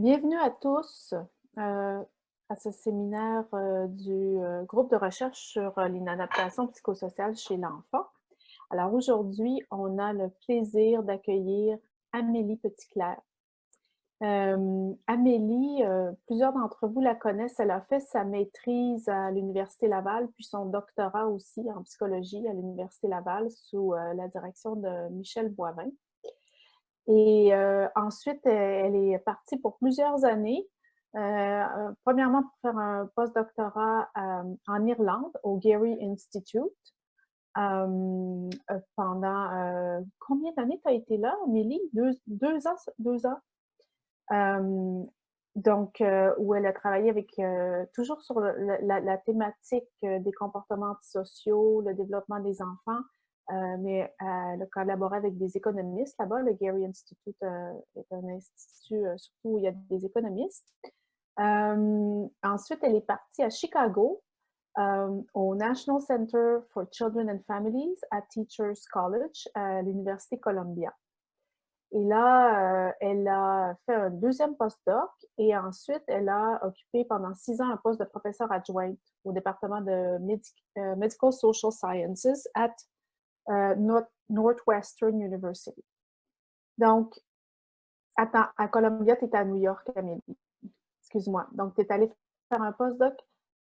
Bienvenue à tous à ce séminaire du groupe de recherche sur l'inadaptation psychosociale chez l'enfant. Alors aujourd'hui, on a le plaisir d'accueillir Amélie Petitclerc. Amélie, plusieurs d'entre vous la connaissent, elle a fait sa maîtrise à l'Université Laval, puis son doctorat aussi en psychologie à l'Université Laval sous la direction de Michel Boivin. Et ensuite, elle est partie pour plusieurs années, premièrement pour faire un postdoctorat en Irlande, au Gary Institute. Pendant combien d'années tu as été là, Amélie? Deux ans? 2 ans? Donc, où elle a travaillé avec toujours sur la thématique des comportements antisociaux, le développement des enfants, mais elle a collaboré avec des économistes là-bas. Le Gary Institute est un institut surtout où il y a des économistes. Ensuite, elle est partie à Chicago, au National Center for Children and Families à Teachers College, à l'Université Columbia. Et là, elle a fait un deuxième postdoc et ensuite, elle a occupé pendant 6 ans un poste de professeur adjointe au département de Medical Social Sciences at Northwestern University. Donc, attends, à Columbia, tu étais à New York, Amélie. Excuse-moi. Donc, tu es allée faire un postdoc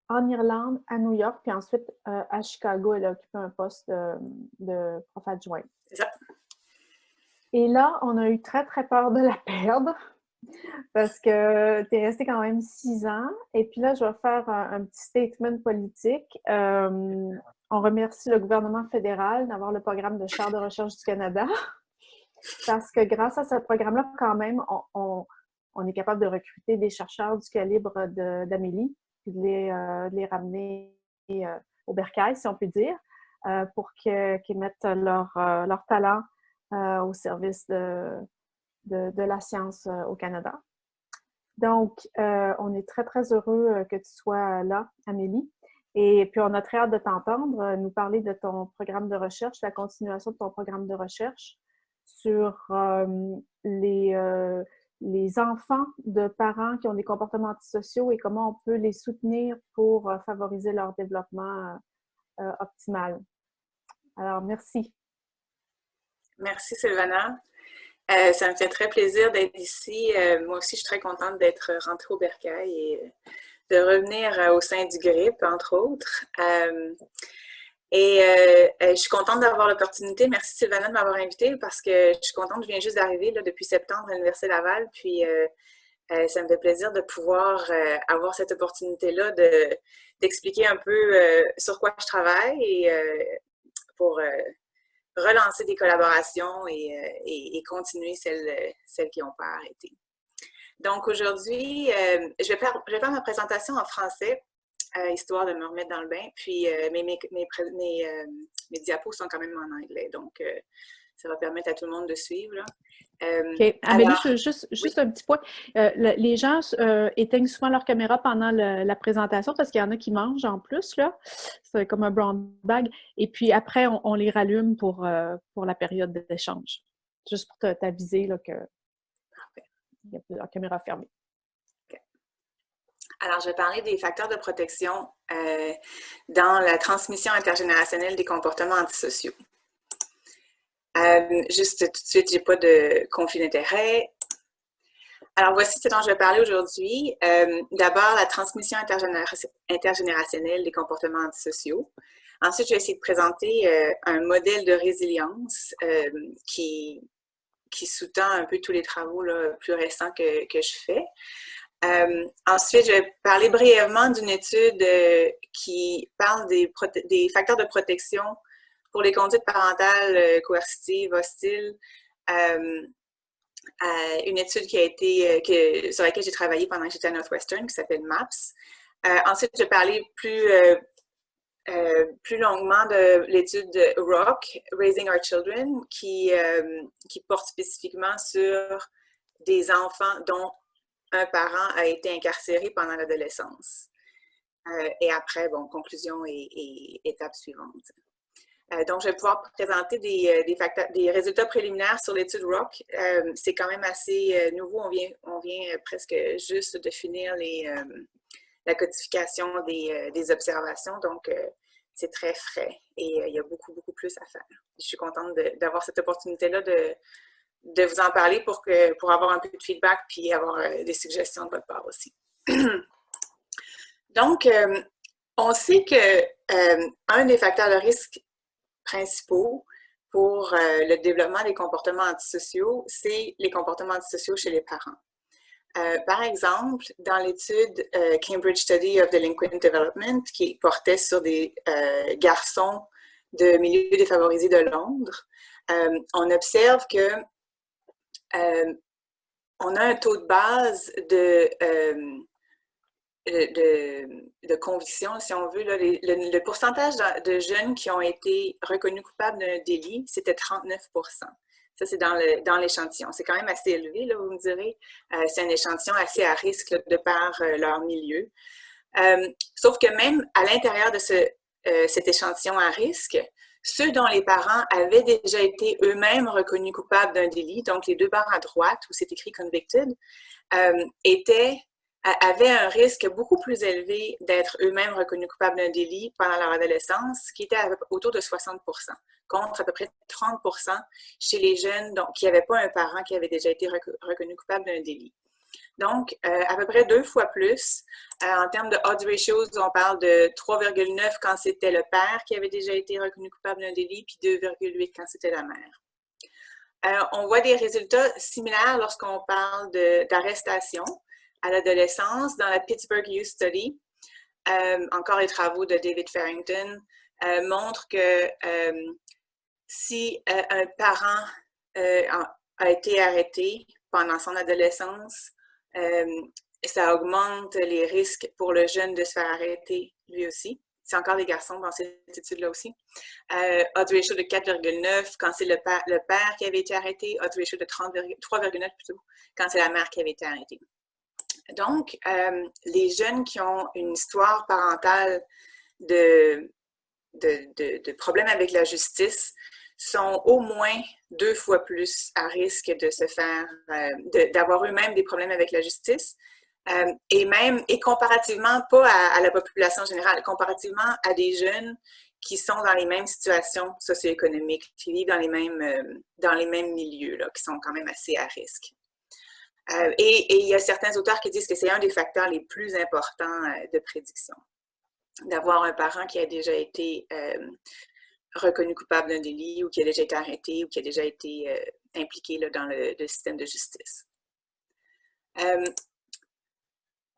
en Irlande, à New York, puis ensuite, à Chicago, elle a occupé un poste de prof adjointe. C'est ça. Et là, on a eu très, très peur de la perdre parce que tu es restée quand même 6 ans. Et puis là, je vais faire un petit statement politique. On remercie le gouvernement fédéral d'avoir le programme de chaire de recherche du Canada parce que grâce à ce programme-là, quand même, on est capable de recruter des chercheurs du calibre d'Amélie puis de les ramener au bercail, si on peut dire, pour qu'ils mettent leur talent au service de la science au Canada. Donc, on est très, très heureux que tu sois là, Amélie. Et puis, on a très hâte de t'entendre nous parler de ton programme de recherche, la continuation de ton programme de recherche sur les enfants de parents qui ont des comportements antisociaux et comment on peut les soutenir pour favoriser leur développement optimal. Alors, merci. Merci, Sylvana. Ça me fait très plaisir d'être ici. Moi aussi, je suis très contente d'être rentrée au bercail et de revenir au sein du GRIP, entre autres. Je suis contente d'avoir l'opportunité. Merci, Sylvana, de m'avoir invitée parce que je suis contente. Je viens juste d'arriver depuis septembre à l'Université Laval. Puis, ça me fait plaisir de pouvoir avoir cette opportunité-là d'expliquer un peu sur quoi je travaille et pour relancer des collaborations et continuer celles qui n'ont pas arrêté. Donc aujourd'hui, je vais faire ma présentation en français, histoire de me remettre dans le bain, puis mes diapos sont quand même en anglais, donc ça va permettre à tout le monde de suivre. Là. OK. Amélie, Alors, juste oui. un petit point. Les gens éteignent souvent leur caméra pendant la présentation parce qu'il y en a qui mangent en plus, là. C'est comme un brown bag. Et puis après, on les rallume pour la période d'échange. Juste pour t'aviser là, qu'il y a la caméra fermée. Okay. Alors, je vais parler des facteurs de protection dans la transmission intergénérationnelle des comportements antisociaux. Juste tout de suite, j'ai pas de conflit d'intérêt. Alors, voici ce dont je vais parler aujourd'hui. D'abord, la transmission intergénérationnelle des comportements antisociaux. Ensuite, je vais essayer de présenter un modèle de résilience qui sous-tend un peu tous les travaux là, plus récents que je fais. Ensuite, je vais parler brièvement d'une étude qui parle des facteurs de protection pour les conduites parentales coercitives, hostiles. Une étude qui a été sur laquelle j'ai travaillé pendant que j'étais à Northwestern, qui s'appelle MAPS. Ensuite, je vais parler plus longuement de l'étude de ROC, Raising Our Children, qui porte spécifiquement sur des enfants dont un parent a été incarcéré pendant l'adolescence. Et après, bon, conclusion et étape suivante. Donc, je vais pouvoir présenter des résultats préliminaires sur l'étude ROC. C'est quand même assez nouveau. On vient presque juste de finir la codification des observations. Donc, c'est très frais et il y a beaucoup, beaucoup plus à faire. Je suis contente d'avoir cette opportunité-là de vous en parler pour avoir un peu de feedback puis avoir des suggestions de votre part aussi. Donc, on sait que un des facteurs de risque principaux pour le développement des comportements antisociaux, c'est les comportements antisociaux chez les parents. Par exemple, dans l'étude Cambridge Study of Delinquent Development, qui portait sur des garçons de milieux défavorisés de Londres, on observe que on a un taux de base de conviction, si on veut. Là, le pourcentage de jeunes qui ont été reconnus coupables d'un délit, c'était 39 %. Ça, c'est dans l'échantillon. C'est quand même assez élevé, là, vous me direz. C'est un échantillon assez à risque là, de par leur milieu. Sauf que même à l'intérieur de cet échantillon à risque, ceux dont les parents avaient déjà été eux-mêmes reconnus coupables d'un délit, donc les deux barres à droite où c'est écrit « convicted », avaient un risque beaucoup plus élevé d'être eux-mêmes reconnus coupables d'un délit pendant leur adolescence, qui était autour de 60 %, contre à peu près 30 % chez les jeunes qui n'avaient pas un parent qui avait déjà été reconnu coupable d'un délit. Donc, à peu près 2 fois plus. En termes de odds ratios, on parle de 3,9 quand c'était le père qui avait déjà été reconnu coupable d'un délit, puis 2,8 quand c'était la mère. On voit des résultats similaires lorsqu'on parle d'arrestation à l'adolescence. Dans la Pittsburgh Youth Study, encore les travaux de David Farrington montrent que si un parent a été arrêté pendant son adolescence, ça augmente les risques pour le jeune de se faire arrêter lui aussi. C'est encore les garçons dans cette étude-là aussi. Odds ratio de 4,9 quand c'est le père qui avait été arrêté, odds ratio de 3,9 plutôt quand c'est la mère qui avait été arrêtée. Donc, les jeunes qui ont une histoire parentale de problèmes avec la justice sont au moins 2 fois plus à risque de se faire, d'avoir eux-mêmes des problèmes avec la justice, et comparativement, pas à la population générale, comparativement à des jeunes qui sont dans les mêmes situations socio-économiques, qui vivent dans les mêmes milieux, là, qui sont quand même assez à risque. Et il y a certains auteurs qui disent que c'est un des facteurs les plus importants de prédiction, d'avoir un parent qui a déjà été reconnu coupable d'un délit ou qui a déjà été arrêté ou qui a déjà été impliqué là, dans le système de justice.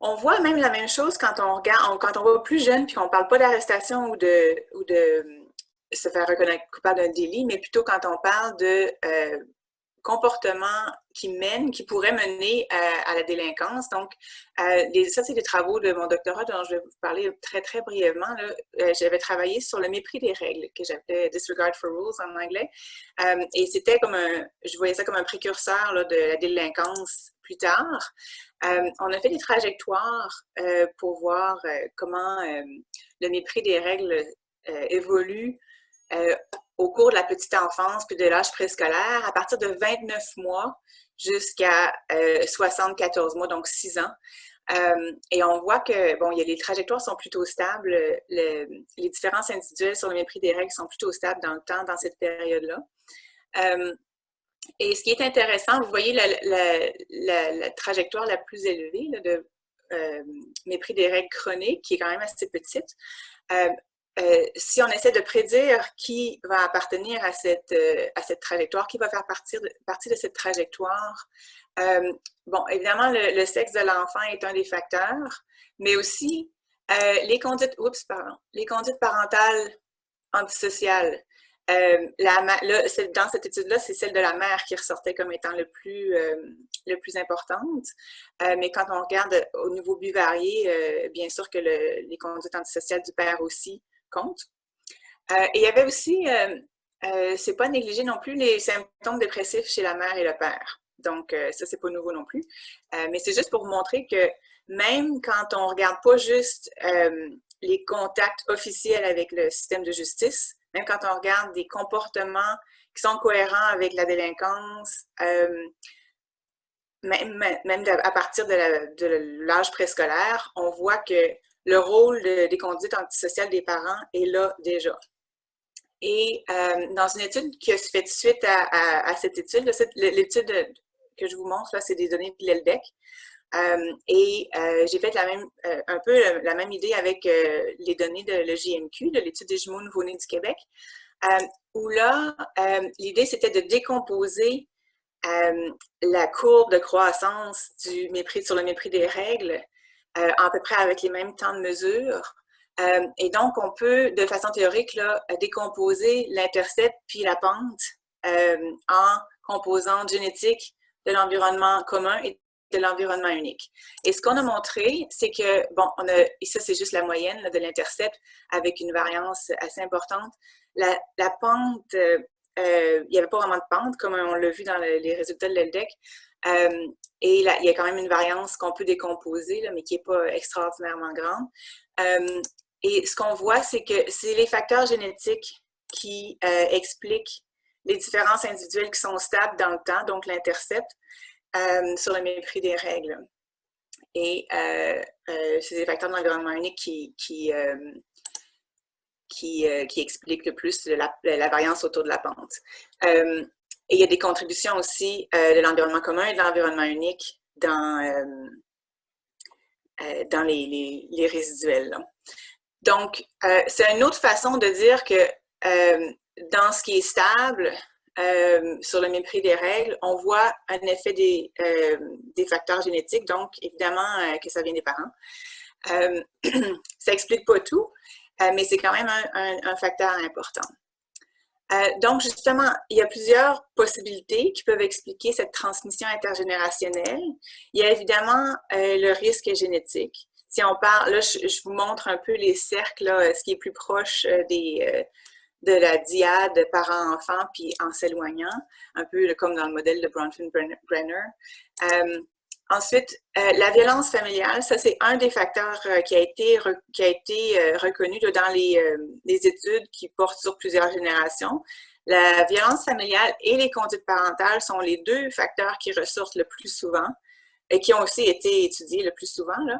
On voit même la même chose quand on regarde, quand on va plus jeune puis qu'on ne parle pas d'arrestation ou de se faire reconnaître coupable d'un délit, mais plutôt quand on parle de comportements qui pourraient mener à la délinquance. Donc, ça, c'est des travaux de mon doctorat dont je vais vous parler très, très brièvement. J'avais travaillé sur le mépris des règles, que j'appelais Disregard for Rules en anglais. Et c'était je voyais ça comme un précurseur là, de la délinquance plus tard. On a fait des trajectoires pour voir comment le mépris des règles évolue au cours de la petite enfance puis de l'âge préscolaire, à partir de 29 mois jusqu'à 74 mois, donc 6 ans. Et on voit que, bon, les trajectoires sont plutôt stables, les différences individuelles sur le mépris des règles sont plutôt stables dans le temps, dans cette période-là. Et ce qui est intéressant, vous voyez la trajectoire la plus élevée là, de mépris des règles chroniques, qui est quand même assez petite. Si on essaie de prédire qui va appartenir à cette trajectoire, qui va faire partie de cette trajectoire, bon, évidemment, le sexe de l'enfant est un des facteurs, mais aussi les conduites parentales antisociales. Dans cette étude-là, c'est celle de la mère qui ressortait comme étant le plus importante. Mais quand on regarde au niveau bivarié, bien sûr que les conduites antisociales du père aussi comptent. Et il y avait aussi, c'est pas négligé non plus, les symptômes dépressifs chez la mère et le père. Donc, ça, c'est pas nouveau non plus. Mais c'est juste pour vous montrer que même quand on regarde pas juste les contacts officiels avec le système de justice, même quand on regarde des comportements qui sont cohérents avec la délinquance, même à partir de l'âge préscolaire, on voit que le rôle des conduites antisociales des parents est là déjà. Et dans une étude qui a fait suite à cette étude, l'étude que je vous montre, là, c'est des données de l'ELDEC. J'ai fait un peu la même idée avec les données de l'EJMQ, de l'Étude des jumeaux nouveau-nés du Québec, où là, l'idée, c'était de décomposer la courbe de croissance du mépris sur le mépris des règles, à peu près avec les mêmes temps de mesure. Et donc, on peut, de façon théorique, là, décomposer l'intercept puis la pente en composantes génétiques de l'environnement commun et de l'environnement unique. Et ce qu'on a montré, c'est que, bon, et ça, c'est juste la moyenne là, de l'intercept avec une variance assez importante. La pente, il n'y avait pas vraiment de pente, comme on l'a vu dans les résultats de l'ELDEC. Et là, il y a quand même une variance qu'on peut décomposer, là, mais qui n'est pas extraordinairement grande. Et ce qu'on voit, c'est que c'est les facteurs génétiques qui expliquent les différences individuelles qui sont stables dans le temps, donc l'intercept, sur le mépris des règles. Et c'est des facteurs de l'environnement unique qui expliquent le plus la variance autour de la pente. Et il y a des contributions aussi de l'environnement commun et de l'environnement unique dans les résiduels. Là. Donc, c'est une autre façon de dire que dans ce qui est stable, sur le mépris des règles, on voit un effet des facteurs génétiques, donc évidemment que ça vient des parents. Ça n'explique pas tout, mais c'est quand même un facteur important. Donc, justement, il y a plusieurs possibilités qui peuvent expliquer cette transmission intergénérationnelle. Il y a évidemment le risque génétique. Si on parle, là, je vous montre un peu les cercles, là, ce qui est plus proche de la dyade parent-enfant, puis en s'éloignant, un peu comme dans le modèle de Bronfenbrenner. Ensuite, la violence familiale, ça c'est un des facteurs qui a été reconnu là, dans les études qui portent sur plusieurs générations. La violence familiale et les conduites parentales sont les deux facteurs qui ressortent le plus souvent et qui ont aussi été étudiés le plus souvent, là.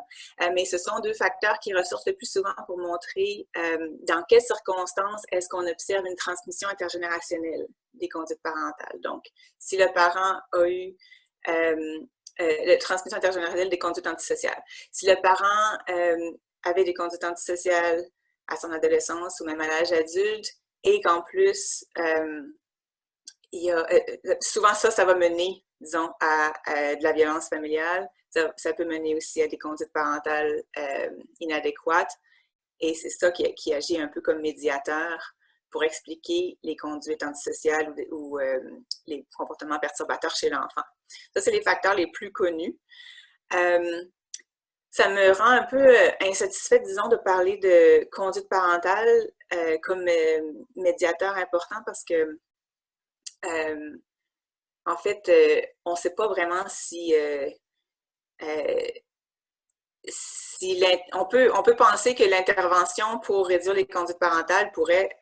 Mais ce sont deux facteurs qui ressortent le plus souvent pour montrer dans quelles circonstances est-ce qu'on observe une transmission intergénérationnelle des conduites parentales. Donc, si le parent a eu la transmission intergénérationnelle des conduites antisociales. Si le parent avait des conduites antisociales à son adolescence ou même à l'âge adulte et qu'en plus, souvent ça va mener, disons, à de la violence familiale. Ça peut mener aussi à des conduites parentales inadéquates. Et c'est ça qui agit un peu comme médiateur pour expliquer les conduites antisociales ou les comportements perturbateurs chez l'enfant. Ça, c'est les facteurs les plus connus. Ça me rend un peu insatisfaite, disons, de parler de conduite parentale comme médiateur important parce que, en fait, on ne sait pas vraiment si on peut penser que l'intervention pour réduire les conduites parentales pourrait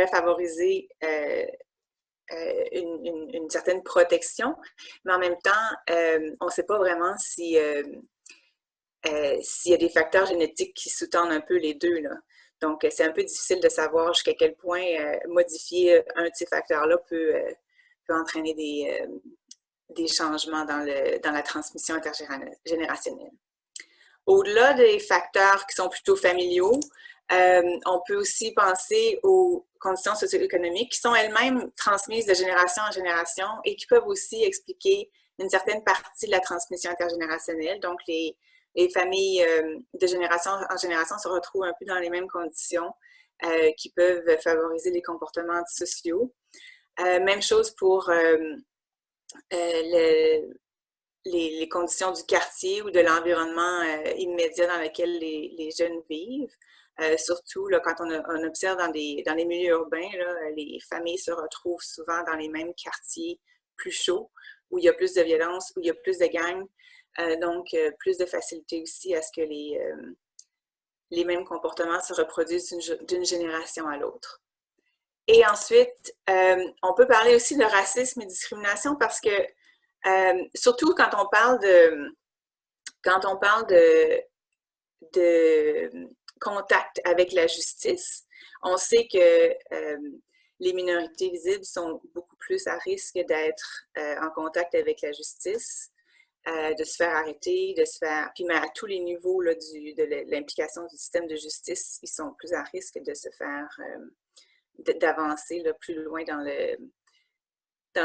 favoriser une certaine protection, mais en même temps, on ne sait pas vraiment s'il y a des facteurs génétiques qui sous-tendent un peu les deux, là. Donc, c'est un peu difficile de savoir jusqu'à quel point modifier un de ces facteurs-là peut entraîner des changements dans la transmission intergénérationnelle. Au-delà des facteurs qui sont plutôt familiaux, on peut aussi penser aux conditions socio-économiques qui sont elles-mêmes transmises de génération en génération et qui peuvent aussi expliquer une certaine partie de la transmission intergénérationnelle. Donc, les familles de génération en génération se retrouvent un peu dans les mêmes conditions qui peuvent favoriser les comportements antisociaux. Même chose pour les conditions du quartier ou de l'environnement immédiat dans lequel les jeunes vivent. Surtout là, quand on observe dans les milieux urbains, là, les familles se retrouvent souvent dans les mêmes quartiers plus chauds, où il y a plus de violence, où il y a plus de gangs. Donc, plus de facilité aussi à ce que les mêmes comportements se reproduisent d'une génération à l'autre. Et ensuite, on peut parler aussi de racisme et discrimination parce que, surtout quand on parle de contact avec la justice, on sait que les minorités visibles sont beaucoup plus à risque d'être en contact avec la justice, de se faire arrêter, puis mais à tous les niveaux là, de l'implication du système de justice, ils sont plus à risque de se faire, d'avancer plus loin dans le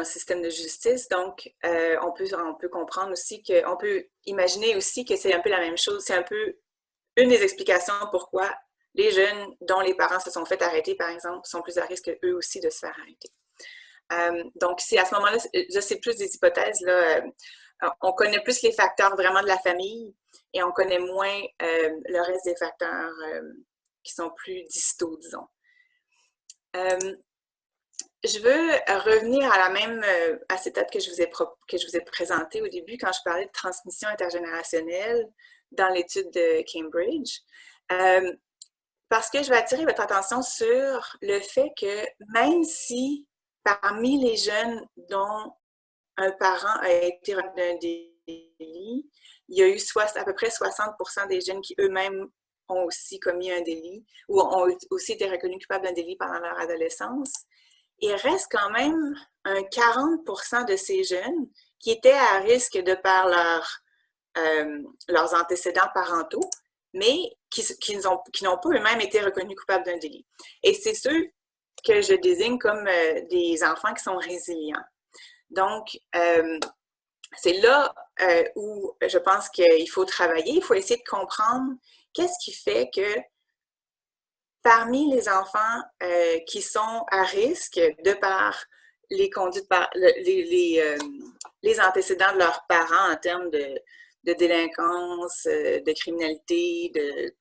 système de justice. Donc, on peut comprendre aussi on peut imaginer aussi que c'est un peu la même chose, c'est un peu une des explications pourquoi les jeunes dont les parents se sont fait arrêter, par exemple, sont plus à risque eux aussi de se faire arrêter. Donc, c'est à ce moment-là, c'est plus des hypothèses. Là, on connaît plus les facteurs vraiment de la famille et on connaît moins le reste des facteurs qui sont plus distaux, disons. Je veux revenir à cette étape que je vous ai présentée au début quand je parlais de transmission intergénérationnelle dans l'étude de Cambridge, parce que je vais attirer votre attention sur le fait que même si parmi les jeunes dont un parent a été reconnu d'un délit, il y a eu à peu près 60% des jeunes qui eux-mêmes ont aussi commis un délit ou ont aussi été reconnus coupables d'un délit pendant leur adolescence. Il reste quand même un 40% de ces jeunes qui étaient à risque de par leurs antécédents parentaux, mais qui n'ont pas eux-mêmes été reconnus coupables d'un délit. Et c'est ceux que je désigne comme des enfants qui sont résilients. Donc, c'est là où je pense qu'il faut travailler, il faut essayer de comprendre qu'est-ce qui fait que parmi les enfants qui sont à risque de par les conduites, les antécédents de leurs parents en termes de délinquance, de criminalité, de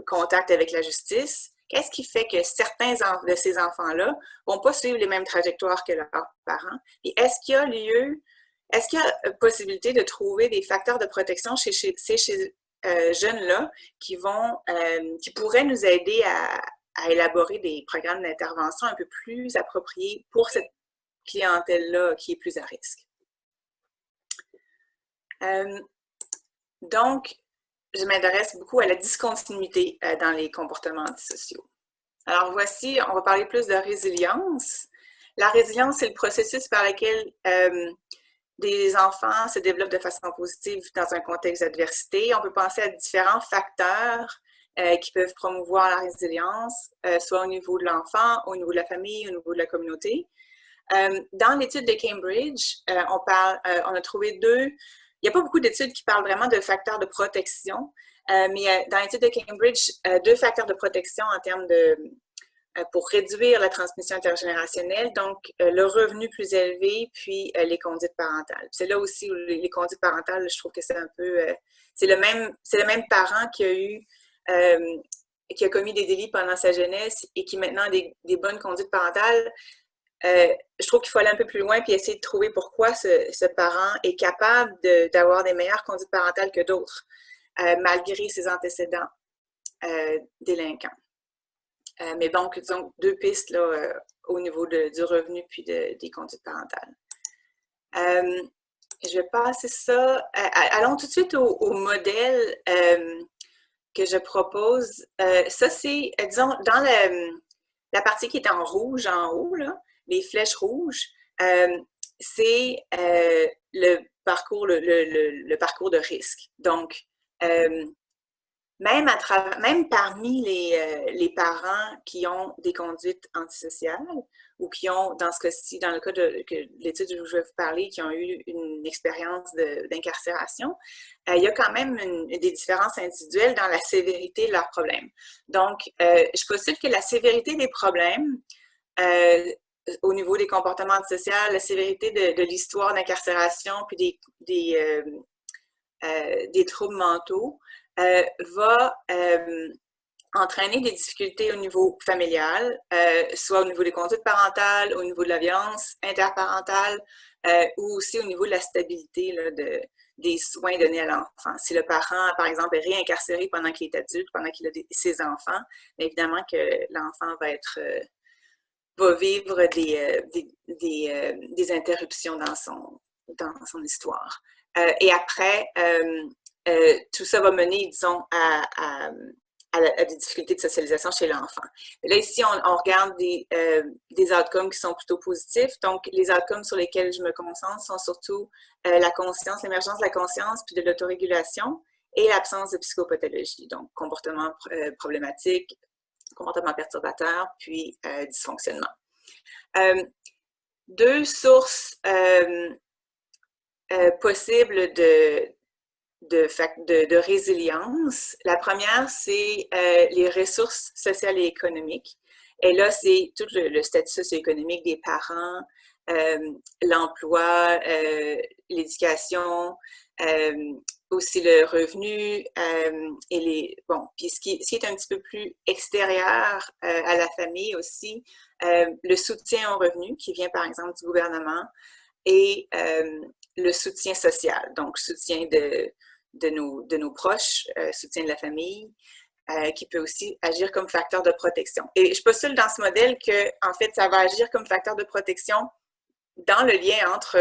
contact avec la justice, qu'est-ce qui fait que certains de ces enfants-là ne vont pas suivre les mêmes trajectoires que leurs parents? Et est-ce qu'il y a possibilité de trouver des facteurs de protection chez ces jeunes-là qui pourraient nous aider à élaborer des programmes d'intervention un peu plus appropriés pour cette clientèle-là qui est plus à risque? Donc, je m'intéresse beaucoup à la discontinuité dans les comportements antisociaux. Alors voici, on va parler plus de résilience. La résilience, c'est le processus par lequel des enfants se développent de façon positive dans un contexte d'adversité. On peut penser à différents facteurs qui peuvent promouvoir la résilience, soit au niveau de l'enfant, au niveau de la famille, au niveau de la communauté. Dans l'étude de Cambridge, on a trouvé il n'y a pas beaucoup d'études qui parlent vraiment de facteurs de protection, mais dans l'étude de Cambridge, 2 facteurs de protection en termes pour réduire la transmission intergénérationnelle, donc le revenu plus élevé, puis les conduites parentales. C'est là aussi où les conduites parentales, je trouve que c'est un peu... c'est le même parent qui a commis des délits pendant sa jeunesse et qui maintenant a des bonnes conduites parentales. Je trouve qu'il faut aller un peu plus loin puis essayer de trouver pourquoi ce parent est capable d'avoir des meilleures conduites parentales que d'autres, malgré ses antécédents délinquants. Mais donc, disons, 2 pistes là, au niveau du revenu puis des conduites parentales. Je vais passer ça. Allons tout de suite au modèle que je propose. Ça, c'est, disons, dans la partie qui est en rouge en haut, là, les flèches rouges, c'est le parcours de risque. Donc, même parmi les parents qui ont des conduites antisociales ou qui ont, dans ce cas-ci, dans le cas de l'étude où je vais vous parler, qui ont eu une expérience d'incarcération, il y a quand même des différences individuelles dans la sévérité de leurs problèmes. Donc, je postule que la sévérité des problèmes au niveau des comportements antisociaux, la sévérité de l'histoire d'incarcération puis des troubles mentaux, va entraîner des difficultés au niveau familial, soit au niveau des conduites parentales, au niveau de la violence interparentale ou aussi au niveau de la stabilité là, des soins donnés à l'enfant. Si le parent, par exemple, est réincarcéré pendant qu'il est adulte, pendant qu'il a ses enfants, évidemment que l'enfant va vivre des interruptions dans son histoire. Et après, tout ça va mener, disons, à des difficultés de socialisation chez l'enfant. Là, ici, on regarde des outcomes qui sont plutôt positifs. Donc, les outcomes sur lesquels je me concentre sont surtout la conscience, l'émergence de la conscience, puis de l'autorégulation et l'absence de psychopathologie. Donc, comportement problématique, comportement perturbateur, puis dysfonctionnement. Deux sources possibles de résilience. La première, c'est les ressources sociales et économiques. Et là, c'est tout le statut socio-économique des parents, l'emploi, l'éducation, aussi le revenu puis ce qui est un petit peu plus extérieur à la famille aussi, le soutien au revenu qui vient par exemple du gouvernement et le soutien social, donc soutien de nos proches, soutien de la famille, qui peut aussi agir comme facteur de protection. Et je postule dans ce modèle que, en fait, ça va agir comme facteur de protection dans le lien entre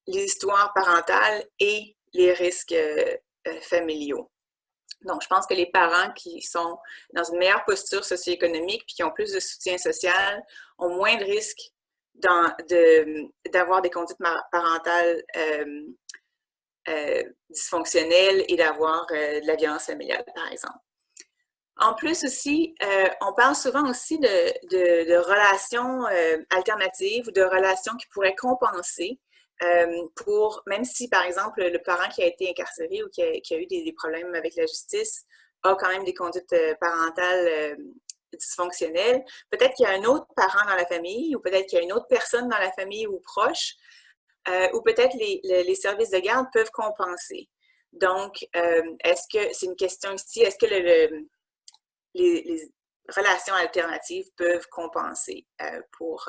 l'histoire parentale et les risques familiaux. Donc, je pense que les parents qui sont dans une meilleure posture socio-économique puis qui ont plus de soutien social ont moins de risques d'avoir des conduites parentales dysfonctionnelles et d'avoir de la violence familiale, par exemple. En plus aussi, on parle souvent aussi de relations alternatives ou de relations qui pourraient compenser même si, par exemple, le parent qui a été incarcéré ou qui a eu des problèmes avec la justice a quand même des conduites parentales dysfonctionnelles, peut-être qu'il y a un autre parent dans la famille ou peut-être qu'il y a une autre personne dans la famille ou proche ou peut-être les services de garde peuvent compenser. Donc, est-ce que, c'est une question ici, est-ce que les relations alternatives peuvent compenser pour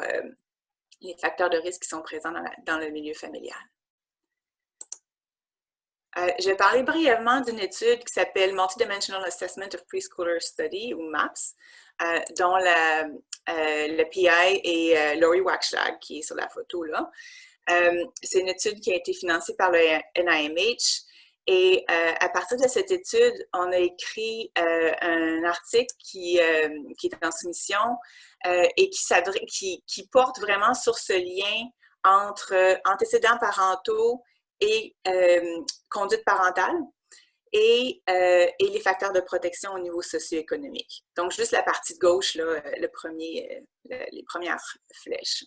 les facteurs de risque qui sont présents dans le milieu familial? Je vais parler brièvement d'une étude qui s'appelle Multidimensional Assessment of Preschooler Study, ou MAPS, dont le PI est Lori Wachschlag, qui est sur la photo là. C'est une étude qui a été financée par le NIMH. Et à partir de cette étude, on a écrit un article qui est en soumission et qui porte vraiment sur ce lien entre antécédents parentaux et conduite parentale et les facteurs de protection au niveau socio-économique. Donc, juste la partie de gauche, là, les premières flèches.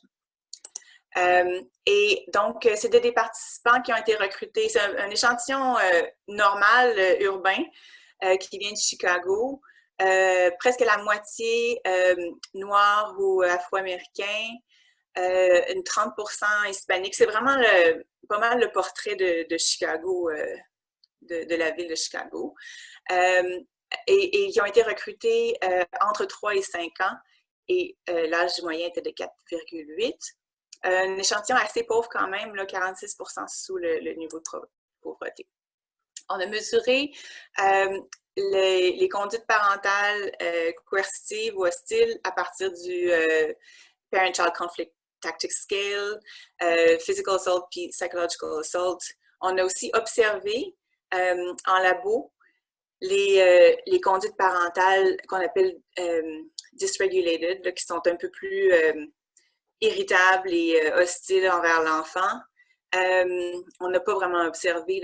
Et donc, c'était des participants qui ont été recrutés. C'est un échantillon normal, urbain, qui vient de Chicago. Presque la moitié noirs ou afro-américains, une 30% hispanique. C'est vraiment pas mal le portrait de Chicago, de la ville de Chicago. Et qui ont été recrutés entre 3 et 5 ans. Et l'âge moyen était de 4,8. Un échantillon assez pauvre quand même, là, 46% sous le niveau de pauvreté. On a mesuré les conduites parentales coercitives ou hostiles à partir du Parent-Child Conflict Tactics Scale, Physical Assault puis Psychological Assault. On a aussi observé en labo les conduites parentales qu'on appelle dysregulated, là, qui sont un peu plus irritables et hostiles envers l'enfant. On n'a pas vraiment observé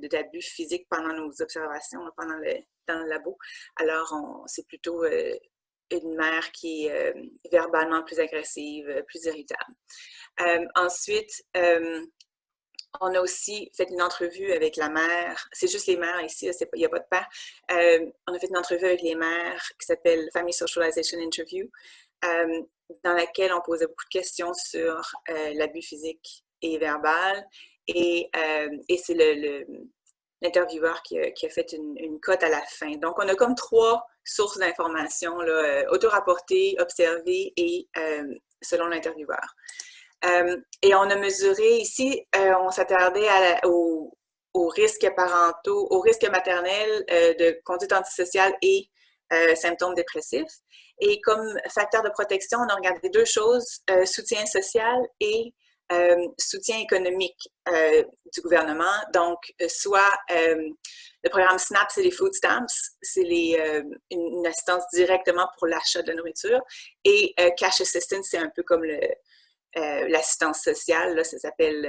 d'abus physiques pendant nos observations, dans le labo. Alors, c'est plutôt une mère qui est verbalement plus agressive, plus irritable. Ensuite, on a aussi fait une entrevue avec la mère. C'est juste les mères ici, il n'y a pas de père. On a fait une entrevue avec les mères qui s'appelle Family Socialization Interview, dans laquelle on posait beaucoup de questions sur l'abus physique et verbal. Et c'est l'intervieweur qui a fait une cote à la fin. Donc, on a comme 3 sources d'informations, auto-rapportées, observées et selon l'intervieweur. Et on a mesuré ici, on s'attardait aux risques parentaux, aux risques maternels de conduite antisociale et symptômes dépressifs. Et comme facteur de protection, on a regardé deux choses, soutien social et soutien économique du gouvernement. Donc, soit le programme SNAP, c'est les food stamps, c'est une assistance directement pour l'achat de nourriture. Et cash assistance, c'est un peu comme l'assistance sociale, là, ça s'appelle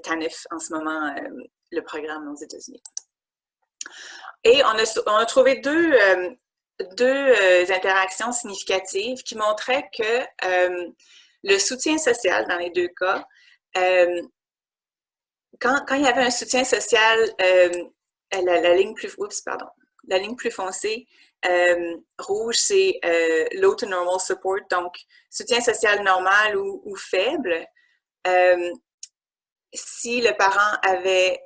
TANF en ce moment, le programme aux États-Unis. Et on a trouvé deux interactions significatives qui montraient que le soutien social dans les deux cas, quand il y avait un soutien social, la ligne plus, la ligne plus foncée, rouge, c'est low to normal support, donc soutien social normal ou faible. Si le parent avait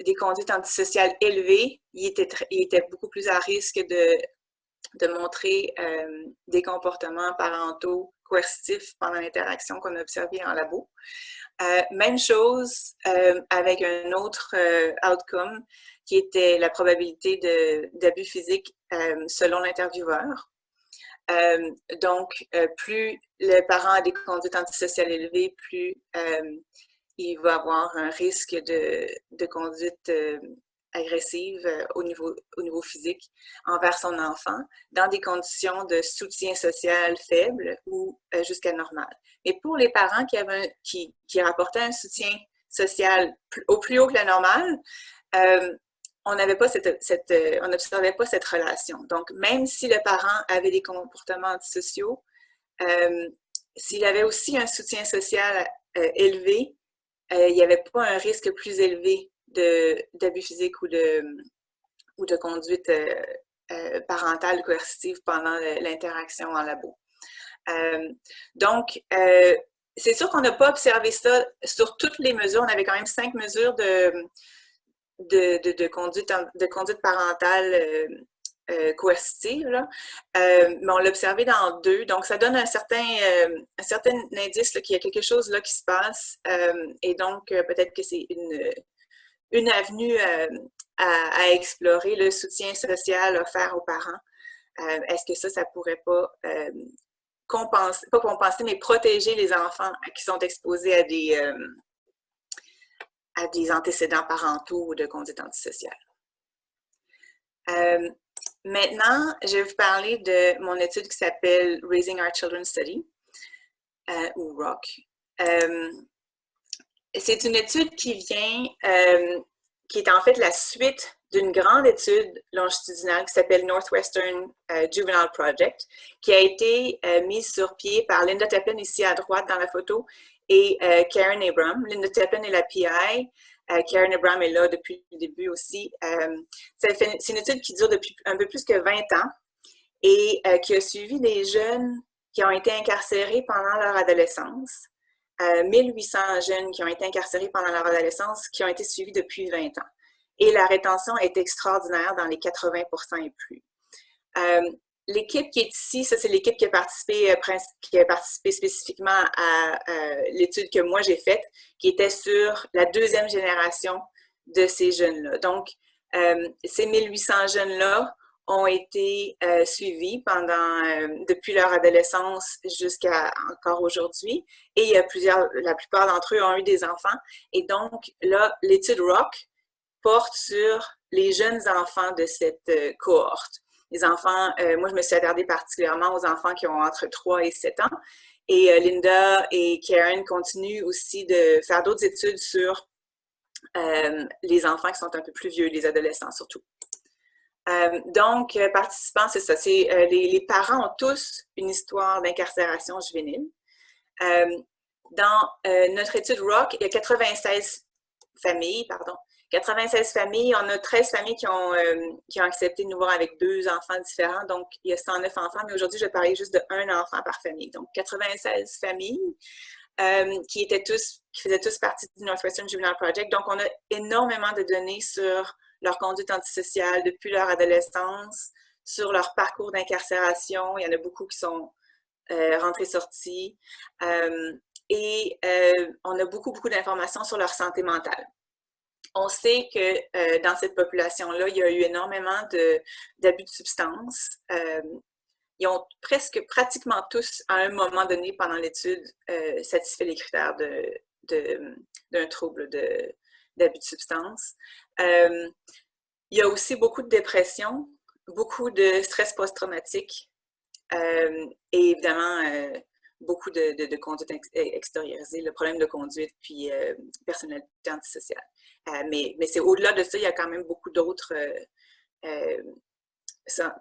des conduites antisociales élevées, il était beaucoup plus à risque de montrer des comportements parentaux coercitifs pendant l'interaction qu'on a observé en labo. Même chose avec un autre outcome qui était la probabilité d'abus physiques selon l'intervieweur. Donc, plus le parent a des conduites antisociales élevées, plus il va avoir un risque de conduite agressive au niveau physique envers son enfant dans des conditions de soutien social faible ou jusqu'à normal. Et pour les parents qui rapportaient un soutien social au plus haut que la normale, on n'observait pas cette relation. Donc, même si le parent avait des comportements antisociaux, s'il avait aussi un soutien social élevé, il n'y avait pas un risque plus élevé d'abus physiques ou de conduite parentale coercitive pendant l'interaction en labo. Donc, c'est sûr qu'on n'a pas observé ça sur toutes les mesures. On avait quand même 5 mesures de conduite parentale coercitive, là. Mais on l'a observé dans 2, donc ça donne un certain indice qu'il y a quelque chose là qui se passe, et donc peut-être que c'est une avenue à explorer, le soutien social offert aux parents. Est-ce que ça pourrait pas compenser, mais protéger les enfants qui sont exposés à des antécédents parentaux ou de conduite antisociale. Maintenant, je vais vous parler de mon étude qui s'appelle Raising Our Children Study, ou ROC. C'est une étude qui est en fait la suite d'une grande étude longitudinale qui s'appelle Northwestern Juvenile Project, qui a été mise sur pied par Linda Tepin, ici à droite dans la photo, et Karen Abram. Linda Tepin est la PI. Karen Abram est là depuis le début aussi. C'est une étude qui dure depuis un peu plus que 20 ans et qui a suivi des jeunes qui ont été incarcérés pendant leur adolescence. 1800 jeunes qui ont été incarcérés pendant leur adolescence qui ont été suivis depuis 20 ans. Et la rétention est extraordinaire dans les 80% et plus. L'équipe qui est ici, ça c'est l'équipe qui a participé spécifiquement à l'étude que moi j'ai faite, qui était sur la 2e génération de ces jeunes-là. Donc, ces 1800 jeunes-là ont été suivis depuis leur adolescence jusqu'à encore aujourd'hui. Et la plupart d'entre eux ont eu des enfants. Et donc, là, l'étude ROC porte sur les jeunes enfants de cette cohorte. Les enfants, moi, je me suis attardée particulièrement aux enfants qui ont entre 3 et 7 ans. Et Linda et Karen continuent aussi de faire d'autres études sur les enfants qui sont un peu plus vieux, les adolescents surtout. Donc, participants, c'est ça. Les parents ont tous une histoire d'incarcération juvénile. Dans notre étude ROC, il y a 96 familles. On a 13 familles qui ont accepté de nous voir avec 2 enfants différents. Donc, il y a 109 enfants, mais aujourd'hui, je vais parler juste de 1 enfant par famille. Donc, 96 familles qui faisaient tous partie du Northwestern Juvenile Project. Donc, on a énormément de données sur leur conduite antisociale depuis leur adolescence, sur leur parcours d'incarcération. Il y en a beaucoup qui sont rentrés-sortis. et on a beaucoup, beaucoup d'informations sur leur santé mentale. On sait que dans cette population-là, il y a eu énormément d'abus de substances. Ils ont pratiquement tous, à un moment donné pendant l'étude, satisfait les critères d'un trouble d'abus de substances. Il y a aussi beaucoup de dépression, beaucoup de stress post-traumatique et évidemment beaucoup de conduite extériorisée, le problème de conduite puis personnalité antisociale. Mais c'est au-delà de ça, il y a quand même beaucoup d'autres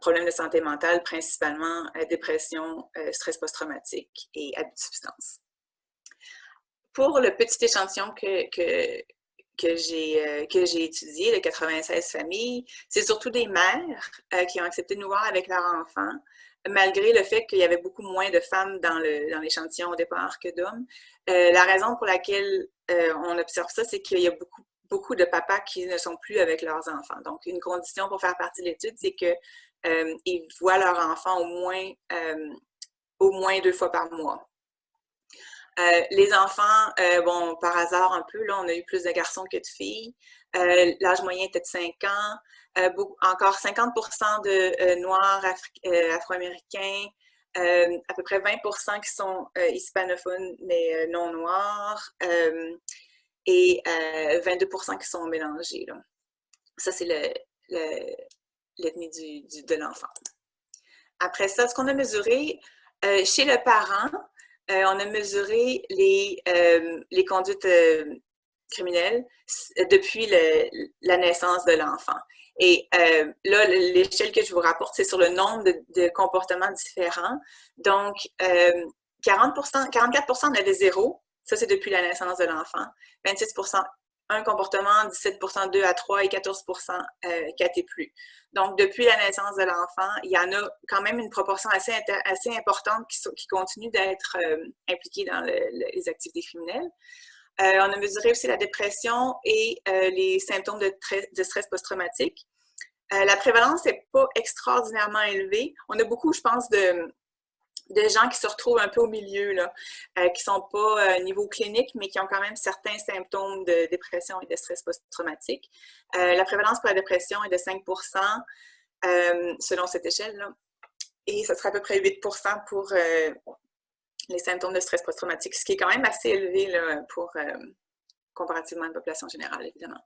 problèmes de santé mentale, principalement dépression, stress post-traumatique et abus de substances. Pour le petit échantillon que j'ai étudié, de 96 familles, c'est surtout des mères qui ont accepté de nous voir avec leurs enfants, malgré le fait qu'il y avait beaucoup moins de femmes dans l'échantillon au départ que d'hommes. La raison pour laquelle on observe ça, c'est qu'il y a beaucoup de papas qui ne sont plus avec leurs enfants. Donc, une condition pour faire partie de l'étude, c'est qu'ils voient leur enfant au moins 2 fois par mois. Les enfants, bon, par hasard un peu, là, on a eu plus de garçons que de filles. L'âge moyen était de 5 ans. Encore 50% de Noirs afro-américains, à peu près 20% qui sont hispanophones, mais non noirs, et 22% qui sont mélangés. Là. Ça, c'est l'ethnie de l'enfant. Après ça, ce qu'on a mesuré chez le parent, on a mesuré les conduites criminelles depuis la naissance de l'enfant. Et là, l'échelle que je vous rapporte, c'est sur le nombre de comportements différents. Donc, 44% en avaient 0. Ça, c'est depuis la naissance de l'enfant. 26% un comportement, 17% 2 à 3 et 14% 4 et plus. Donc, depuis la naissance de l'enfant, il y en a quand même une proportion assez importante qui continue d'être impliquée dans les activités criminelles. On a mesuré aussi la dépression et les symptômes de stress post-traumatique. La prévalence n'est pas extraordinairement élevée. On a beaucoup, je pense, de gens qui se retrouvent un peu au milieu, là, qui ne sont pas niveau clinique, mais qui ont quand même certains symptômes de dépression et de stress post-traumatique. La prévalence pour la dépression est de 5% selon cette échelle-là. Et ce serait à peu près 8% pour les symptômes de stress post-traumatique, ce qui est quand même assez élevé là, comparativement à la population générale, évidemment.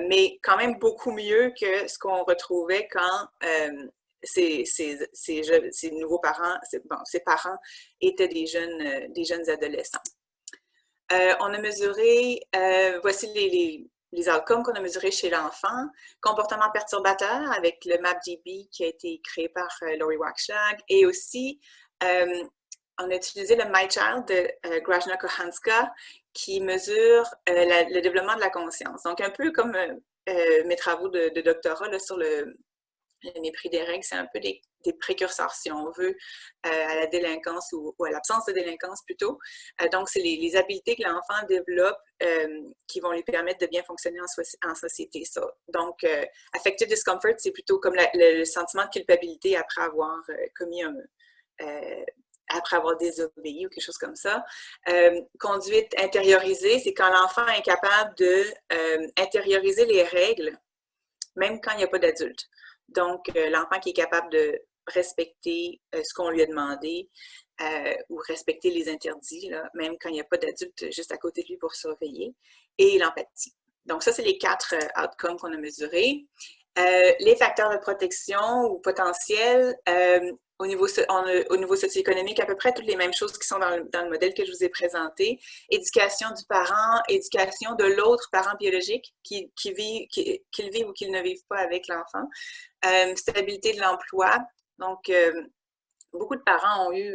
Mais quand même beaucoup mieux que ce qu'on retrouvait quand ces nouveaux parents, ces parents étaient des jeunes adolescents. On a mesuré, voici les outcomes qu'on a mesurés chez l'enfant. Comportement perturbateur avec le MapDB qui a été créé par Lori Wakshag et aussi on a utilisé le MyChild de Grajna Kohanska qui mesure le développement de la conscience. Donc un peu comme mes travaux de doctorat là, sur le mépris des règles, c'est un peu des précurseurs, si on veut, à la délinquance ou à l'absence de délinquance plutôt. Donc, c'est les habiletés que l'enfant développe qui vont lui permettre de bien fonctionner en société. Ça. Donc, affective discomfort, c'est plutôt comme le sentiment de culpabilité après avoir commis après avoir désobéi ou quelque chose comme ça. Conduite intériorisée, c'est quand l'enfant est capable d'intérioriser les règles, même quand il n'y a pas d'adulte. Donc, l'enfant qui est capable de respecter ce qu'on lui a demandé ou respecter les interdits, là, même quand il n'y a pas d'adulte juste à côté de lui pour surveiller, et l'empathie. Donc, ça, c'est les 4 outcomes qu'on a mesurés. Les facteurs de protection ou potentiels, au niveau socio-économique, à peu près toutes les mêmes choses qui sont dans le modèle que je vous ai présenté. Éducation du parent, éducation de l'autre parent biologique qu'il vive ou qu'il ne vive pas avec l'enfant. Stabilité de l'emploi. Donc, beaucoup de parents ont eu...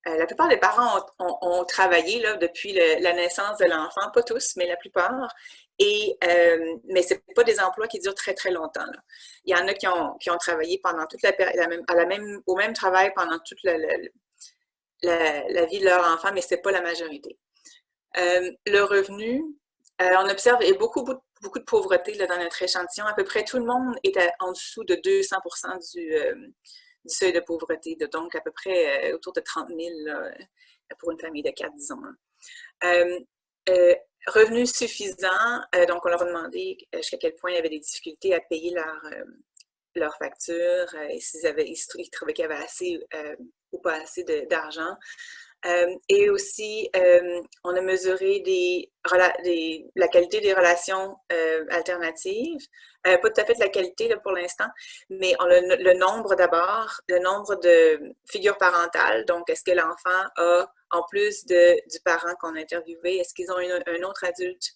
la plupart des parents ont travaillé là, depuis la naissance de l'enfant, pas tous, mais la plupart. Mais ce n'est pas des emplois qui durent très, très longtemps. Là. Il y en a qui ont travaillé pendant toute la période, au même travail pendant toute la vie de leur enfant, mais ce n'est pas la majorité. Le revenu, on observe beaucoup de pauvreté là, dans notre échantillon. À peu près tout le monde est en dessous de 200% du seuil de pauvreté, donc à peu près autour de 30 000 pour une famille de 4, disons. Revenus suffisants, donc on leur a demandé jusqu'à quel point il y avait des difficultés à payer leurs factures, et ils trouvaient qu'il y avait assez ou pas assez d'argent. Et aussi, on a mesuré la qualité des relations alternatives. Pas tout à fait de la qualité là, pour l'instant, mais le nombre d'abord, le nombre de figures parentales. Donc, est-ce que l'enfant a, en plus du parent qu'on a interviewé, est-ce qu'ils ont un autre adulte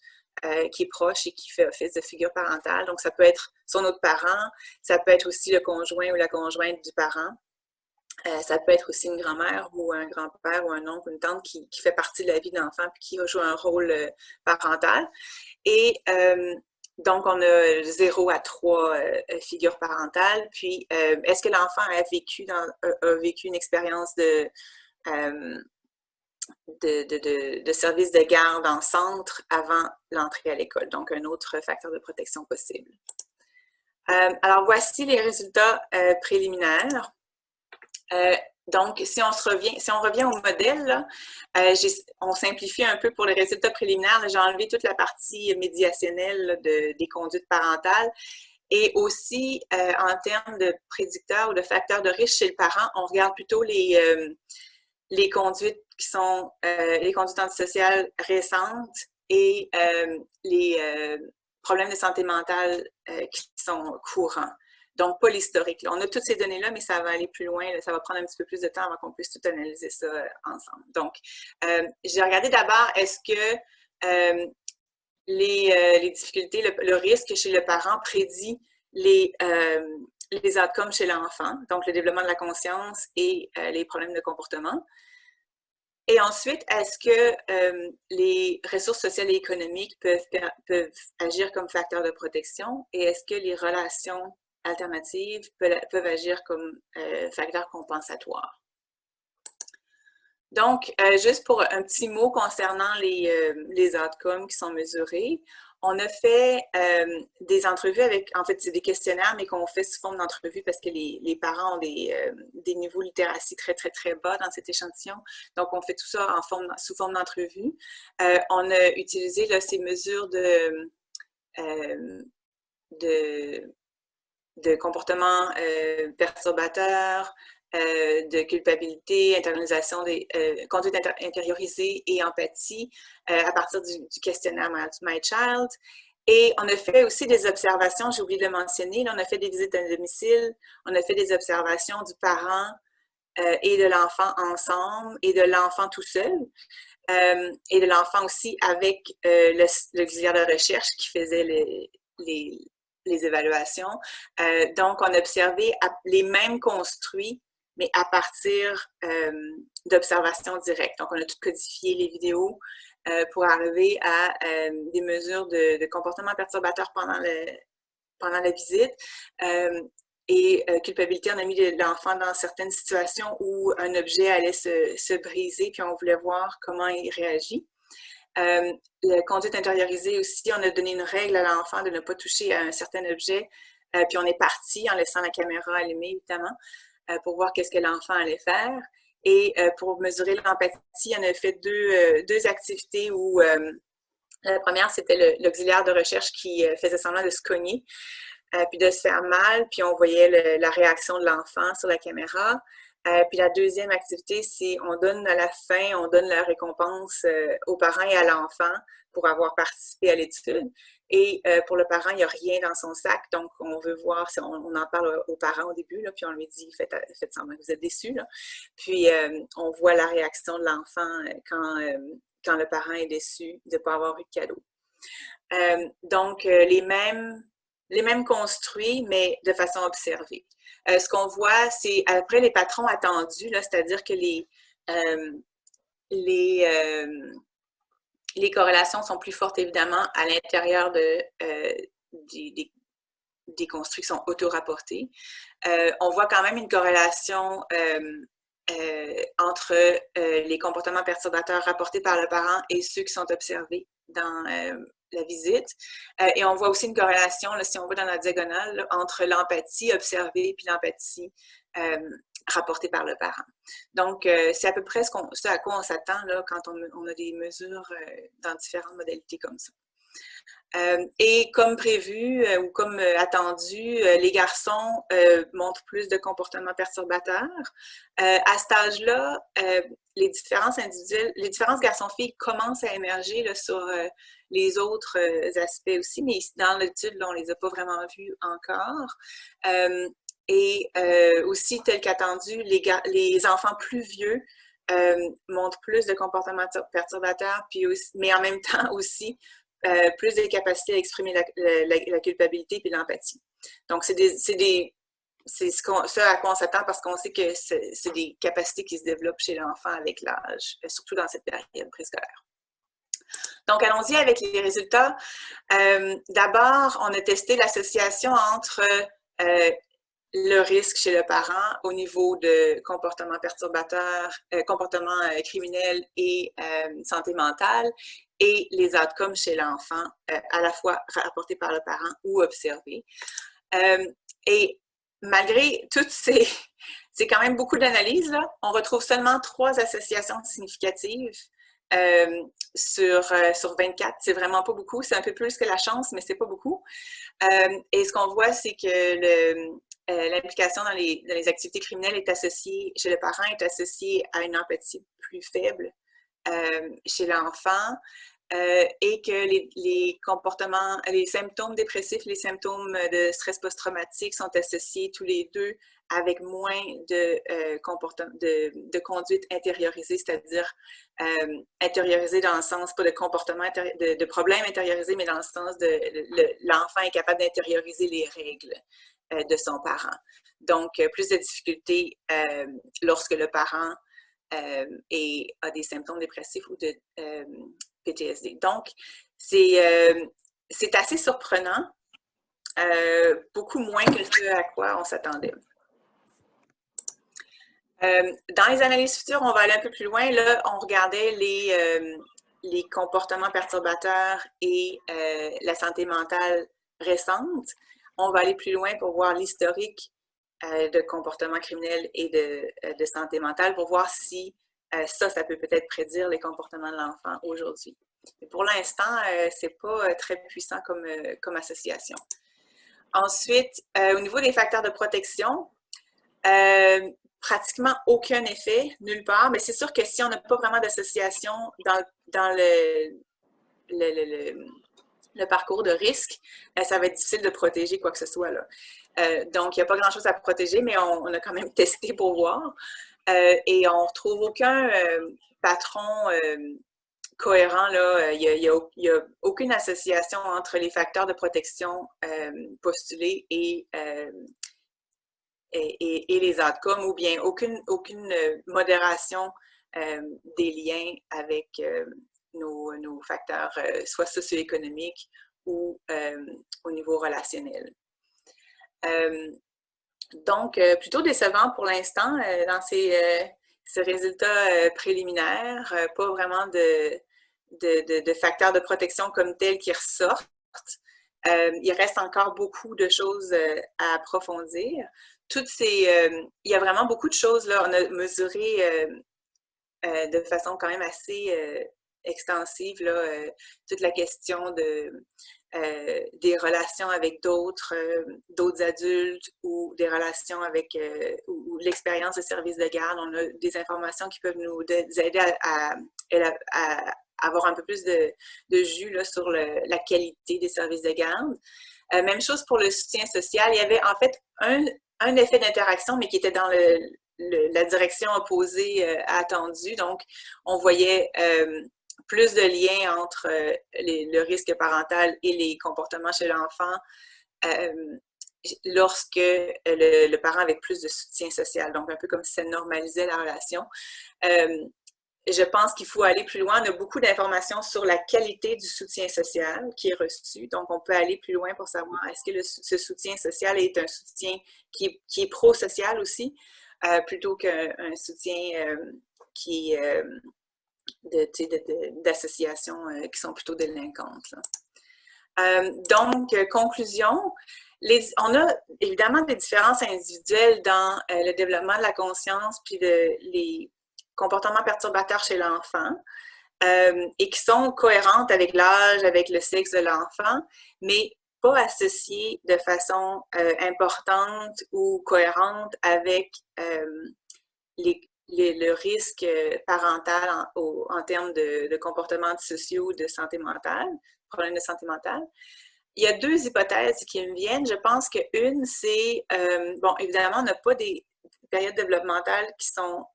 qui est proche et qui fait office de figure parentale? Donc, ça peut être son autre parent, ça peut être aussi le conjoint ou la conjointe du parent. Ça peut être aussi une grand-mère ou un grand-père ou un oncle ou une tante qui fait partie de la vie de l'enfant et qui joue un rôle parental. Et donc, on a 0 à 3 figures parentales. Puis, est-ce que l'enfant a vécu une expérience de service de garde en centre avant l'entrée à l'école? Donc, un autre facteur de protection possible. Alors, voici les résultats préliminaires. Donc, si on revient au modèle, là, on simplifie un peu pour les résultats préliminaires. J'ai enlevé toute la partie médiationnelle là, des conduites parentales. Et aussi, en termes de prédicteurs ou de facteurs de risque chez le parent, on regarde plutôt les conduites qui sont les conduites antisociales récentes et les problèmes de santé mentale qui sont courants. Donc, pas l'historique. On a toutes ces données-là, mais ça va aller plus loin. Là, ça va prendre un petit peu plus de temps avant qu'on puisse tout analyser ça ensemble. Donc, j'ai regardé d'abord, est-ce que les difficultés, le risque chez le parent prédit les outcomes chez l'enfant, donc le développement de la conscience et les problèmes de comportement. Et ensuite, est-ce que les ressources sociales et économiques peuvent agir comme facteurs de protection et est-ce que les relations alternatives peuvent agir comme facteurs compensatoires? Donc, juste pour un petit mot concernant les outcomes qui sont mesurés, on a fait des entrevues en fait, c'est des questionnaires, mais qu'on fait sous forme d'entrevue parce que les parents ont des niveaux de littératie très, très, très bas dans cet échantillon. Donc, on fait tout ça sous forme d'entrevue. On a utilisé là, ces mesures de comportement perturbateur, de culpabilité, internalisation des conduites intériorisées et empathie à partir du questionnaire My Child. Et on a fait aussi des observations, j'ai oublié de le mentionner, là, on a fait des visites à domicile, on a fait des observations du parent et de l'enfant ensemble et de l'enfant tout seul. Et de l'enfant aussi avec l'auxiliaire de recherche qui faisait les évaluations. Donc, on a observé les mêmes construits, mais à partir d'observations directes. Donc, on a tout codifié les vidéos pour arriver à des mesures de comportement perturbateur pendant la visite. Et culpabilité, on a mis l'enfant dans certaines situations où un objet allait se briser, puis on voulait voir comment il réagit. La conduite intériorisée aussi, on a donné une règle à l'enfant de ne pas toucher à un certain objet, puis on est parti en laissant la caméra allumée, évidemment, pour voir qu'est-ce que l'enfant allait faire. Et pour mesurer l'empathie, on a fait deux activités où la première, c'était l'auxiliaire de recherche qui faisait semblant de se cogner, puis de se faire mal, puis on voyait la réaction de l'enfant sur la caméra. Puis la deuxième activité, c'est on donne à la fin, on donne la récompense aux parents et à l'enfant pour avoir participé à l'étude. Et pour le parent, il n'y a rien dans son sac, donc on veut voir, on en parle aux parents au début, là, puis on lui dit, faites semblant que vous êtes déçus. Là. Puis on voit la réaction de l'enfant quand le parent est déçu de ne pas avoir eu de cadeau. Donc, les mêmes construits, mais de façon observée. Ce qu'on voit, c'est après les patrons attendus, c'est-à-dire que les corrélations sont plus fortes, évidemment, à l'intérieur des constructions auto-rapportées. On voit quand même une corrélation entre les comportements perturbateurs rapportés par le parent et ceux qui sont observés dans la visite. Et on voit aussi une corrélation, là, si on va dans la diagonale, là, entre l'empathie observée et l'empathie rapporté par le parent. Donc, c'est à peu près ce à quoi on s'attend là, quand on a des mesures dans différentes modalités comme ça. Et comme prévu ou comme attendu, les garçons montrent plus de comportements perturbateurs. À cet âge-là, les différences individuelles, les différences garçons-filles commencent à émerger là, sur les autres aspects aussi, mais dans l'étude, on ne les a pas vraiment vus encore. Et aussi, tel qu'attendu, les enfants plus vieux montrent plus de comportements perturbateurs, puis aussi, mais en même temps aussi plus de capacité à exprimer la culpabilité et l'empathie. Donc, c'est ce à quoi on s'attend parce qu'on sait que c'est des capacités qui se développent chez l'enfant avec l'âge, surtout dans cette période préscolaire. Donc, allons-y avec les résultats. D'abord, on a testé l'association entre le risque chez le parent au niveau de comportement perturbateur, comportement criminel et santé mentale, et les outcomes chez l'enfant, à la fois rapportés par le parent ou observés. Et malgré toutes ces... C'est quand même beaucoup d'analyses, là. On retrouve seulement 3 associations significatives sur 24. C'est vraiment pas beaucoup. C'est un peu plus que la chance, mais c'est pas beaucoup. Et ce qu'on voit, c'est que l'implication dans les activités criminelles est associée, chez le parent, est associée à une empathie plus faible chez l'enfant et que les comportements, les symptômes dépressifs, les symptômes de stress post-traumatique sont associés tous les deux avec moins de conduite intériorisée, c'est-à-dire intériorisée dans le sens, pas de comportement, de problème intériorisé, mais dans le sens de l'enfant est capable d'intérioriser les règles de son parent. Donc, plus de difficultés lorsque le parent a des symptômes dépressifs ou de PTSD. Donc, c'est assez surprenant, beaucoup moins que ce à quoi on s'attendait. Dans les analyses futures, on va aller un peu plus loin. Là, on regardait les comportements perturbateurs et la santé mentale récente. On va aller plus loin pour voir l'historique de comportement criminel et de santé mentale pour voir si ça peut peut-être prédire les comportements de l'enfant aujourd'hui. Pour l'instant, ce n'est pas très puissant comme association. Ensuite, au niveau des facteurs de protection, pratiquement aucun effet, nulle part, mais c'est sûr que si on n'a pas vraiment d'association dans le parcours de risque, ça va être difficile de protéger quoi que ce soit là. Donc, il n'y a pas grand-chose à protéger, mais on a quand même testé pour voir. Et on ne retrouve aucun patron cohérent, là. Il y a aucune association entre les facteurs de protection postulés et les outcomes, ou bien aucune modération des liens avec nos facteurs soit socio-économiques ou au niveau relationnel. Donc, plutôt décevant pour l'instant dans ces résultats préliminaires, pas vraiment de facteurs de protection comme tels qui ressortent. Il reste encore beaucoup de choses à approfondir. Il y a vraiment beaucoup de choses, là. On a mesuré de façon quand même assez extensive là, toute la question des relations avec d'autres adultes ou des relations avec ou l'expérience de service de garde. On a des informations qui peuvent nous aider à avoir un peu plus de jus là, sur la qualité des services de garde. Même chose pour le soutien social. Il y avait en fait un effet d'interaction, mais qui était dans la direction opposée attendue. Donc, on voyait plus de liens entre le risque parental et les comportements chez l'enfant lorsque le parent avait plus de soutien social. Donc, un peu comme si ça normalisait la relation. Je pense qu'il faut aller plus loin. On a beaucoup d'informations sur la qualité du soutien social qui est reçu. Donc, on peut aller plus loin pour savoir est-ce que ce soutien social est un soutien qui est pro-social aussi, plutôt qu'un soutien qui est d'associations qui sont plutôt délinquantes. Donc, conclusion, On a évidemment des différences individuelles dans le développement de la conscience puis les comportements perturbateurs chez l'enfant et qui sont cohérentes avec l'âge, avec le sexe de l'enfant, mais pas associées de façon importante ou cohérente avec le risque parental en termes de comportements sociaux, de santé mentale, problèmes de santé mentale. Il y a deux hypothèses qui me viennent. Je pense qu'une, c'est, bon, évidemment, on n'a pas des périodes développementales qui sont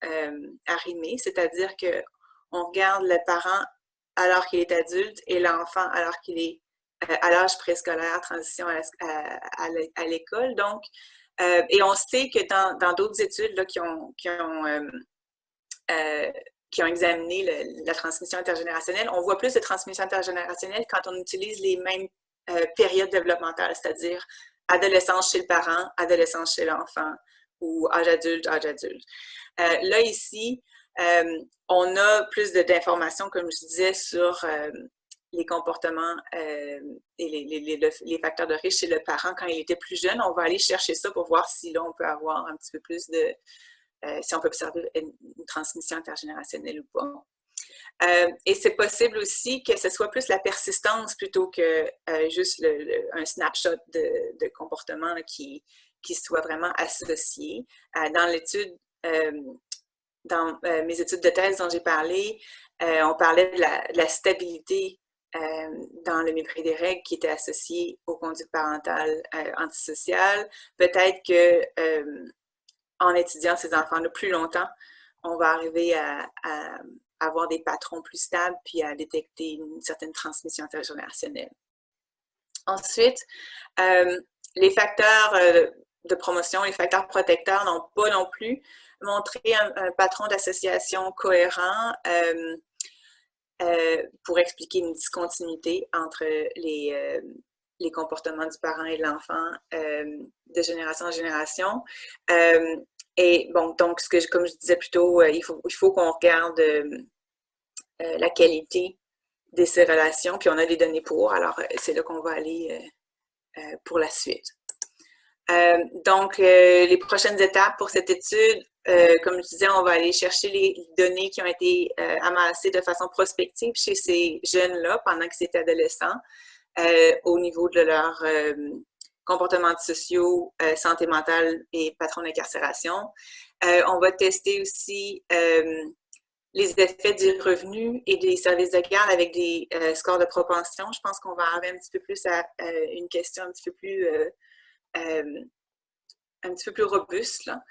arrimées, c'est-à-dire qu'on regarde le parent alors qu'il est adulte et l'enfant alors qu'il est à l'âge préscolaire, transition à l'école. Donc, et on sait que dans d'autres études là, qui ont examiné la transmission intergénérationnelle, on voit plus de transmission intergénérationnelle quand on utilise les mêmes périodes développementales, c'est-à-dire adolescence chez le parent, adolescence chez l'enfant ou âge adulte, âge adulte. Là, ici, on a plus d'informations, comme je disais, sur les comportements et les facteurs de risque chez le parent quand il était plus jeune. On va aller chercher ça pour voir si là, on peut avoir un petit peu plus de... si on peut observer une transmission intergénérationnelle ou pas. Et c'est possible aussi que ce soit plus la persistance plutôt que juste un snapshot de comportement là, qui soit vraiment associé. Dans l'étude, dans mes études de thèse dont j'ai parlé, on parlait de la stabilité dans le mépris des règles qui était associée aux conduites parentales antisociales. Peut-être que en étudiant ces enfants-là plus longtemps, on va arriver à avoir des patrons plus stables puis à détecter une certaine transmission intergénérationnelle. Ensuite, les facteurs de promotion, les facteurs protecteurs n'ont pas non plus montré un patron d'association cohérent pour expliquer une discontinuité entre les comportements du parent et de l'enfant de génération en génération. Et bon, donc, comme je disais plus tôt, il faut qu'on regarde la qualité de ces relations, puis on a des données pour, alors c'est là qu'on va aller pour la suite. Donc, les prochaines étapes pour cette étude, comme je disais, on va aller chercher les données qui ont été amassées de façon prospective chez ces jeunes-là pendant qu'ils étaient adolescents au niveau de leur comportements sociaux, santé mentale et patron d'incarcération. On va tester aussi les effets du revenu et des services de garde avec des scores de propension. Je pense qu'on va arriver un petit peu plus à une question un petit peu plus robuste là,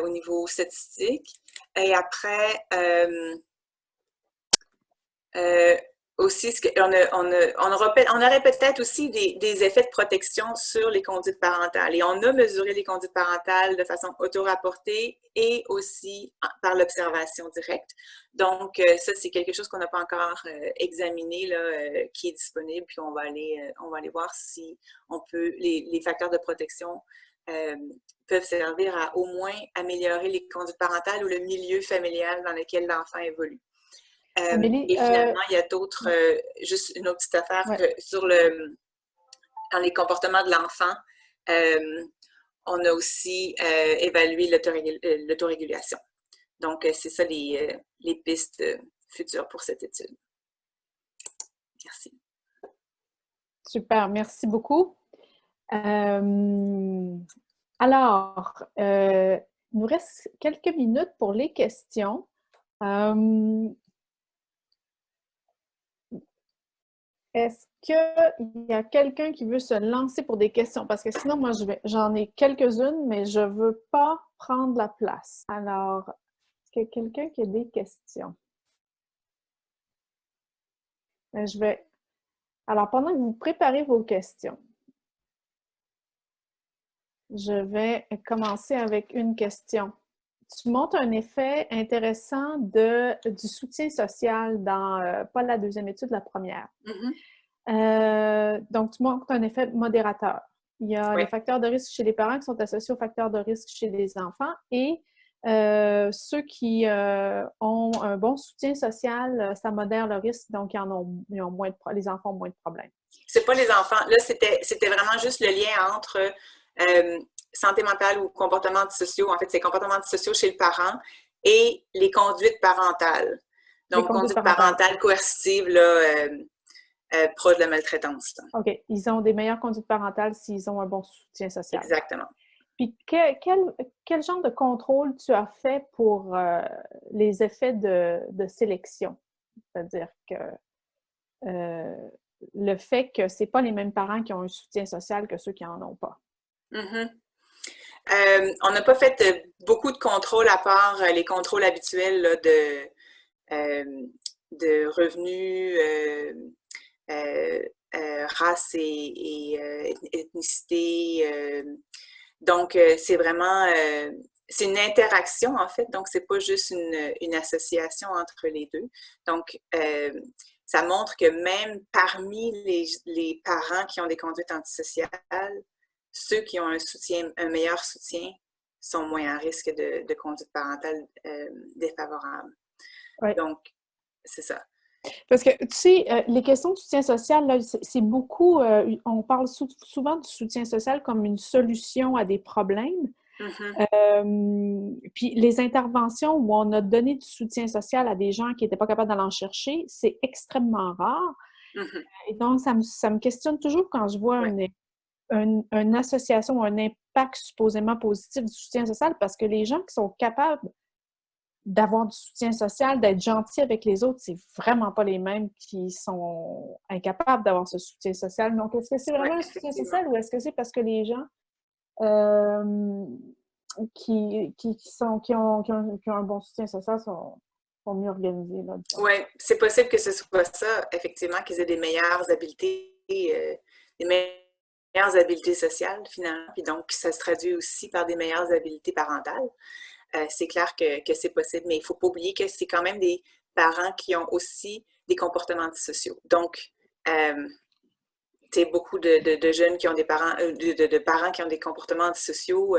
au niveau statistique. Et après, aussi, on aurait peut-être aussi des effets de protection sur les conduites parentales. Et on a mesuré les conduites parentales de façon auto-rapportée et aussi par l'observation directe. Donc, ça, c'est quelque chose qu'on n'a pas encore examiné, là, qui est disponible. Puis, on va aller voir si on peut, les facteurs de protection peuvent servir à au moins améliorer les conduites parentales ou le milieu familial dans lequel l'enfant évolue. Amélie, et finalement, il y a d'autres, juste une autre petite affaire, que dans les comportements de l'enfant, on a aussi évalué l'autorégulation. Donc, c'est ça les pistes futures pour cette étude. Merci. Super, merci beaucoup. Alors, il nous reste quelques minutes pour les questions. Est-ce qu'il y a quelqu'un qui veut se lancer pour des questions? Parce que sinon, moi, j'en ai quelques-unes, mais je ne veux pas prendre la place. Alors, est-ce qu'il y a quelqu'un qui a des questions? Alors, pendant que vous préparez vos questions, je vais commencer avec une question. Tu montres un effet intéressant du soutien social dans, pas la deuxième étude, la première. Donc, tu montres un effet modérateur. Il y a les facteurs de risque chez les parents qui sont associés aux facteurs de risque chez les enfants et Ceux qui ont un bon soutien social, ça modère le risque, donc ils ont moins les enfants ont moins de problèmes. C'est pas les enfants. Là, c'était vraiment juste le lien entre santé mentale ou comportements antisociaux. En fait, c'est comportements antisociaux chez le parent et les conduites parentales. Donc, conduite parentale coercitive, là, proche de la maltraitance. Là. OK. Ils ont des meilleures conduites parentales s'ils ont un bon soutien social. Exactement. Puis, quel genre de contrôle tu as fait pour les effets de sélection? C'est-à-dire que le fait que c'est pas les mêmes parents qui ont un soutien social que ceux qui en ont pas. Mm-hmm. On n'a pas fait beaucoup de contrôles à part les contrôles habituels là, de revenus, race et ethnicité. Donc, c'est vraiment c'est une interaction en fait, donc c'est pas juste une association entre les deux. Donc, ça montre que même parmi les parents qui ont des conduites antisociales, ceux qui ont un meilleur soutien sont moins à risque de conduite parentale défavorable. Ouais. Donc, c'est ça. Parce que, tu sais, les questions de soutien social, là, c'est beaucoup, on parle souvent du soutien social comme une solution à des problèmes. Mm-hmm. Puis les interventions où on a donné du soutien social à des gens qui n'étaient pas capables d'aller en chercher, c'est extrêmement rare. Mm-hmm. Et donc, ça me questionne toujours quand je vois une association ou un impact supposément positif du soutien social, parce que les gens qui sont capables d'avoir du soutien social, d'être gentils avec les autres, c'est vraiment pas les mêmes qui sont incapables d'avoir ce soutien social. Donc, est-ce que c'est vraiment un soutien social ou est-ce que c'est parce que les gens qui ont un bon soutien social sont mieux organisés? Oui, c'est possible que ce soit ça, effectivement, qu'ils aient des meilleures habiletés, des meilleures habiletés sociales, finalement, puis donc ça se traduit aussi par des meilleures habiletés parentales. C'est clair que c'est possible, mais il ne faut pas oublier que c'est quand même des parents qui ont aussi des comportements antisociaux. Donc, beaucoup de jeunes qui ont des parents, de parents qui ont des comportements antisociaux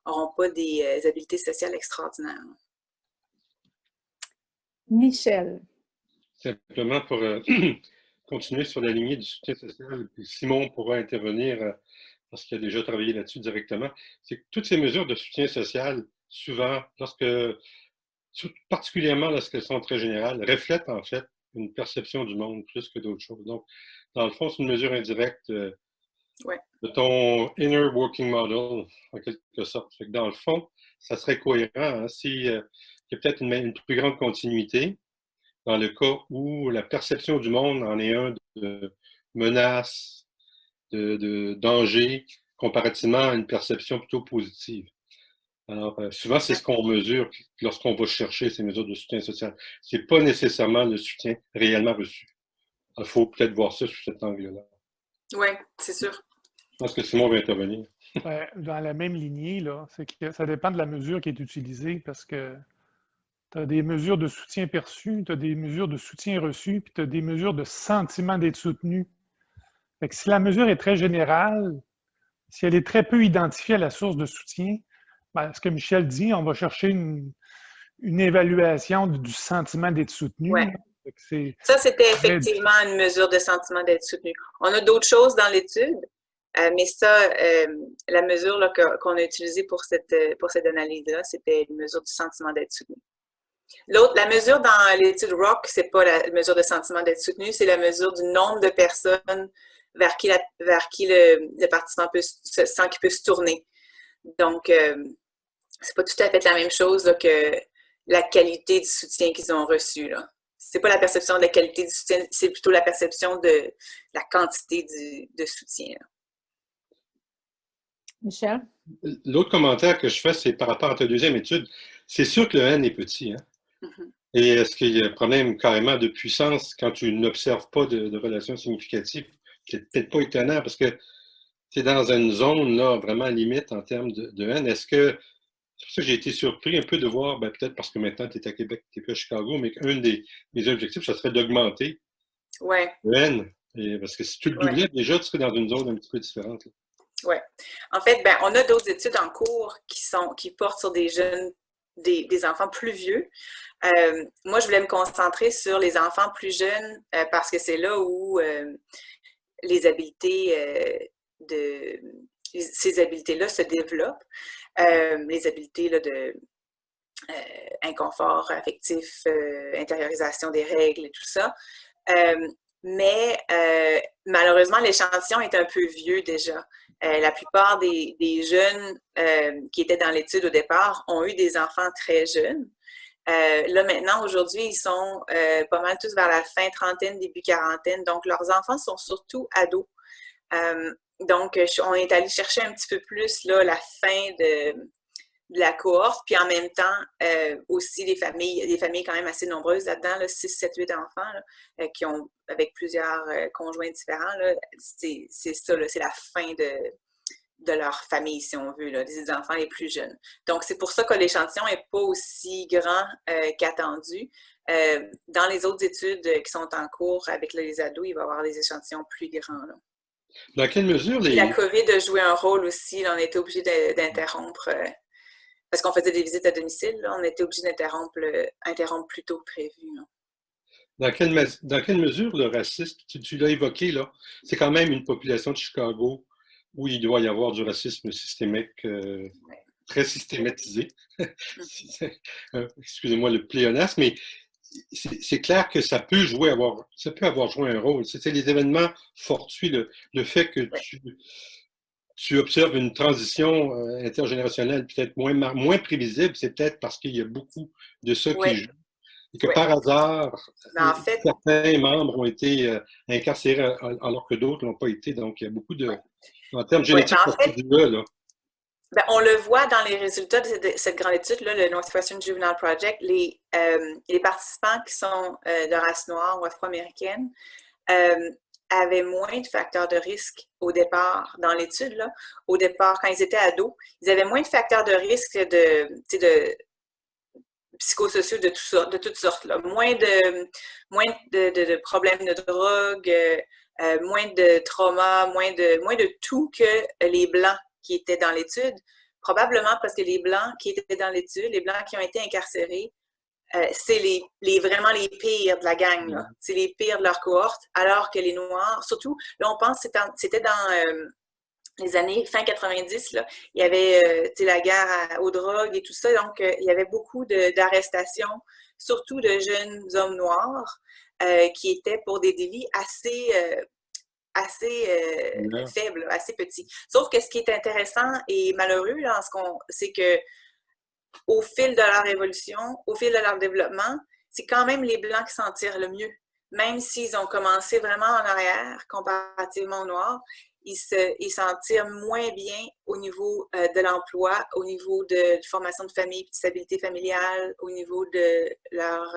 n'auront pas des habiletés sociales extraordinaires. Michel. Simplement pour continuer sur la lignée du soutien social, puis Simon pourra intervenir parce qu'il a déjà travaillé là-dessus directement, c'est que toutes ces mesures de soutien social, souvent, particulièrement lorsqu'elles sont très générales, reflètent en fait une perception du monde plus que d'autres choses. Donc, dans le fond, c'est une mesure indirecte de ton inner working model, en quelque sorte. Fait que dans le fond, ça serait cohérent hein, s'il y a peut-être une plus grande continuité dans le cas où la perception du monde en est un de menace, de danger, comparativement à une perception plutôt positive. Alors, souvent, c'est ce qu'on mesure lorsqu'on va chercher ces mesures de soutien social. Ce n'est pas nécessairement le soutien réellement reçu. Il faut peut-être voir ça sous cet angle-là. Oui, c'est sûr. Je pense que Simon va intervenir. Dans la même lignée, là, c'est que ça dépend de la mesure qui est utilisée parce que tu as des mesures de soutien perçu, tu as des mesures de soutien reçu, puis tu as des mesures de sentiment d'être soutenu. Fait que si la mesure est très générale, si elle est très peu identifiée à la source de soutien, ben, ce que Michel dit, on va chercher une évaluation du sentiment d'être soutenu. Ouais. Ça, c'était effectivement une mesure de sentiment d'être soutenu. On a d'autres choses dans l'étude, mais ça, la mesure qu'on a utilisée pour cette analyse-là, c'était une mesure du sentiment d'être soutenu. L'autre, la mesure dans l'étude ROC, c'est pas la mesure de sentiment d'être soutenu, c'est la mesure du nombre de personnes vers qui le participant sent qu'il peut se tourner. Donc, c'est pas tout à fait la même chose là, que la qualité du soutien qu'ils ont reçu. Là. C'est pas la perception de la qualité du soutien, c'est plutôt la perception de la quantité de soutien. Là. Michel? L'autre commentaire que je fais, c'est par rapport à ta deuxième étude. C'est sûr que le N est petit. Hein? Mm-hmm. Et est-ce qu'il y a un problème carrément de puissance quand tu n'observes pas de relations significatives? C'est peut-être pas étonnant parce que tu es dans une zone là, vraiment limite en termes de N. Est-ce que c'est pour ça que j'ai été surpris un peu de voir, peut-être parce que maintenant tu es à Québec, tu n'es plus à Chicago, mais qu'un des objectifs, ça serait d'augmenter le N. Parce que si tu le doublais, déjà, tu serais dans une zone un petit peu différente. Oui. En fait, on a d'autres études en cours qui portent sur des jeunes des enfants plus vieux. Moi, je voulais me concentrer sur les enfants plus jeunes parce que c'est là où les habiletés ces habiletés-là se développent. Les habiletés là, de inconfort affectif, intériorisation des règles et tout ça. Mais malheureusement, l'échantillon est un peu vieux déjà. La plupart des jeunes qui étaient dans l'étude au départ ont eu des enfants très jeunes. Là, maintenant, aujourd'hui, ils sont pas mal tous vers la fin trentaine, début quarantaine. Donc, leurs enfants sont surtout ados. Donc, on est allé chercher un petit peu plus là, la fin de la cohorte, puis en même temps, aussi des familles quand même assez nombreuses là-dedans, là, 6, 7, 8 enfants là, qui ont, avec plusieurs conjoints différents, c'est ça, c'est la fin de leur famille, si on veut, là, des enfants les plus jeunes. Donc, c'est pour ça que l'échantillon n'est pas aussi grand qu'attendu. Dans les autres études qui sont en cours avec les ados, il va y avoir des échantillons plus grands. Là. Dans quelle mesure les... La COVID a joué un rôle aussi. Là, on a été obligé d'interrompre, parce qu'on faisait des visites à domicile, là, on a été obligé d'interrompre plus tôt que prévu. Là. Dans quelle mesure le racisme, tu l'as évoqué, là, c'est quand même une population de Chicago où il doit y avoir du racisme systémique, très systématisé. Excusez-moi le pléonasme, mais c'est clair que ça peut avoir joué un rôle. C'est les événements fortuits, le fait que tu observes une transition intergénérationnelle peut-être moins prévisible, c'est peut-être parce qu'il y a beaucoup de ça qui joue. Et que par hasard, en fait, certains membres ont été incarcérés alors que d'autres ne l'ont pas été. Donc, il y a beaucoup de... En termes génétiques, là. Ben, on le voit dans les résultats de cette grande étude-là, le Northwestern Juvenile Project, les participants qui sont de race noire ou afro-américaine avaient moins de facteurs de risque au départ dans l'étude. Au départ, quand ils étaient ados, ils avaient moins de facteurs de risque de psychosociaux de toutes sortes. Là. Moins de problèmes de drogue, moins de trauma, moins de tout que les Blancs qui étaient dans l'étude, probablement parce que les Blancs qui étaient dans l'étude, les Blancs qui ont été incarcérés, c'est vraiment les pires de la gang. Là. C'est les pires de leur cohorte, alors que les Noirs, surtout, là, on pense que c'était dans les années fin 90, là, il y avait la guerre aux drogues et tout ça, donc il y avait beaucoup d'arrestations, surtout de jeunes hommes noirs, qui étaient pour des délits assez faible, assez petit. Sauf que ce qui est intéressant et malheureux, là, c'est que au fil de leur évolution, au fil de leur développement, c'est quand même les Blancs qui s'en tirent le mieux. Même s'ils ont commencé vraiment en arrière, comparativement aux Noirs, ils s'en tirent moins bien au niveau de l'emploi, au niveau de formation de famille, de stabilité familiale, au niveau de leur...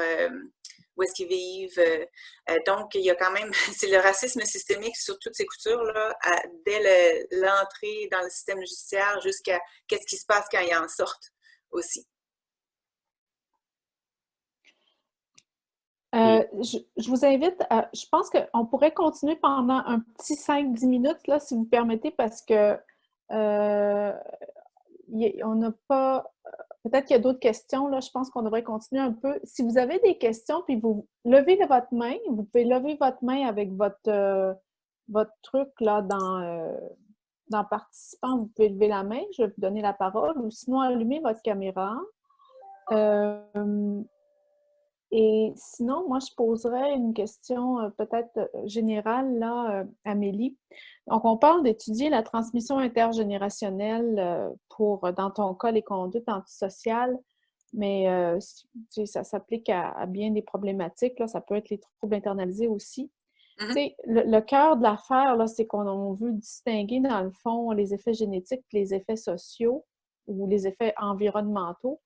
où est-ce qu'ils vivent. Donc, il y a quand même, c'est le racisme systémique sur toutes ces coutures-là, dès l'entrée dans le système judiciaire jusqu'à qu'est-ce qui se passe quand ils en sortent aussi. Je vous invite, je pense qu'on pourrait continuer pendant un petit 5-10 minutes, là, si vous permettez, parce que on n'a pas... Peut-être qu'il y a d'autres questions, là, je pense qu'on devrait continuer un peu. Si vous avez des questions, puis vous levez votre main, vous pouvez lever votre main avec votre truc là dans participant, vous pouvez lever la main, je vais vous donner la parole, ou sinon allumez votre caméra. Et sinon, moi, je poserais une question peut-être générale, là, Amélie. Donc, on parle d'étudier la transmission intergénérationnelle dans ton cas, les conduites antisociales, mais ça s'applique à bien des problématiques. Là, ça peut être les troubles internalisés aussi. Mm-hmm. Le cœur de l'affaire, c'est qu'on veut distinguer, dans le fond, les effets génétiques et les effets sociaux ou les effets environnementaux.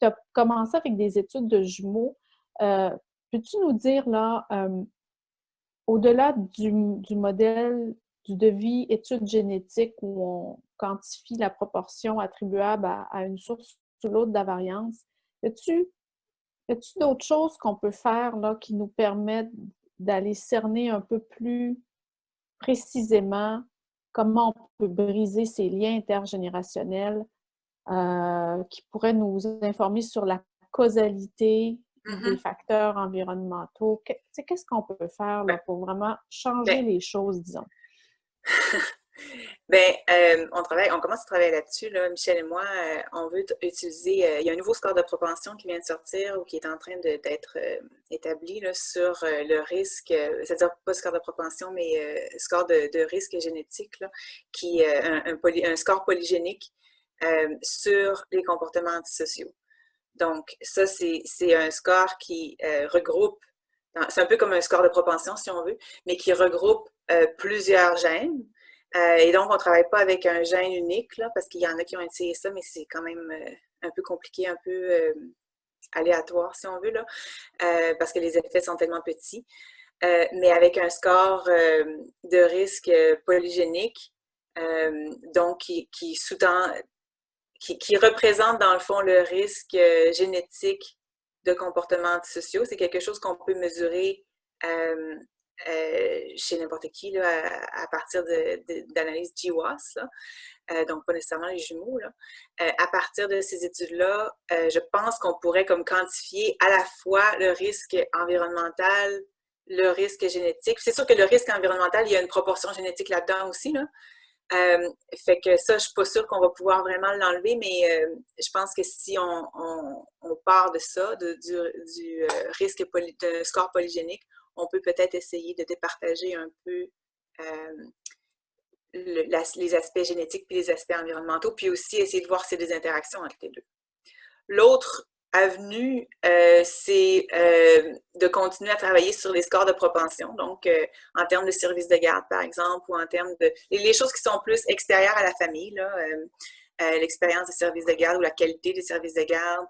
Tu as commencé avec des études de jumeaux. Peux-tu nous dire, là, au-delà du modèle du devis études génétiques où on quantifie la proportion attribuable à une source ou l'autre de la variance, as-tu d'autres choses qu'on peut faire là, qui nous permettent d'aller cerner un peu plus précisément comment on peut briser ces liens intergénérationnels qui pourrait nous informer sur la causalité des Mhm. facteurs environnementaux. Qu'est-ce qu'on peut faire là, pour vraiment changer Ben, les choses, disons? ben, on commence à travailler là-dessus, là, Michel et moi. On veut utiliser, il y a un nouveau score de propension qui vient de sortir ou qui est en train d'être établi là, sur le risque, c'est-à-dire pas score de propension, mais score de risque génétique, là, qui un score polygénique sur les comportements antisociaux. Donc, ça, c'est un score qui regroupe, c'est un peu comme un score de propension, si on veut, mais qui regroupe plusieurs gènes. Et donc, on ne travaille pas avec un gène unique, là, parce qu'il y en a qui ont essayé ça, mais c'est quand même un peu compliqué, un peu aléatoire, si on veut, là, parce que les effets sont tellement petits. Mais avec un score de risque polygénique, donc qui sous-tend, qui représente dans le fond le risque génétique de comportements antisociaux. C'est quelque chose qu'on peut mesurer chez n'importe qui là, à partir d'analyses GWAS, là. Donc pas nécessairement les jumeaux. Là. À partir de ces études-là, je pense qu'on pourrait comme quantifier à la fois le risque environnemental, le risque génétique. C'est sûr que le risque environnemental, il y a une proportion génétique là-dedans aussi, là. Fait que ça, je suis pas sûre qu'on va pouvoir vraiment l'enlever, mais je pense que si on part de ça, du risque de score polygénique, on peut peut-être essayer de départager un peu les aspects génétiques puis les aspects environnementaux, puis aussi essayer de voir s'il y a des interactions entre les deux. L'autre avenue, c'est de continuer à travailler sur les scores de propension, donc en termes de services de garde, par exemple, ou en termes de... les choses qui sont plus extérieures à la famille, là, l'expérience des services de garde ou la qualité des services de garde,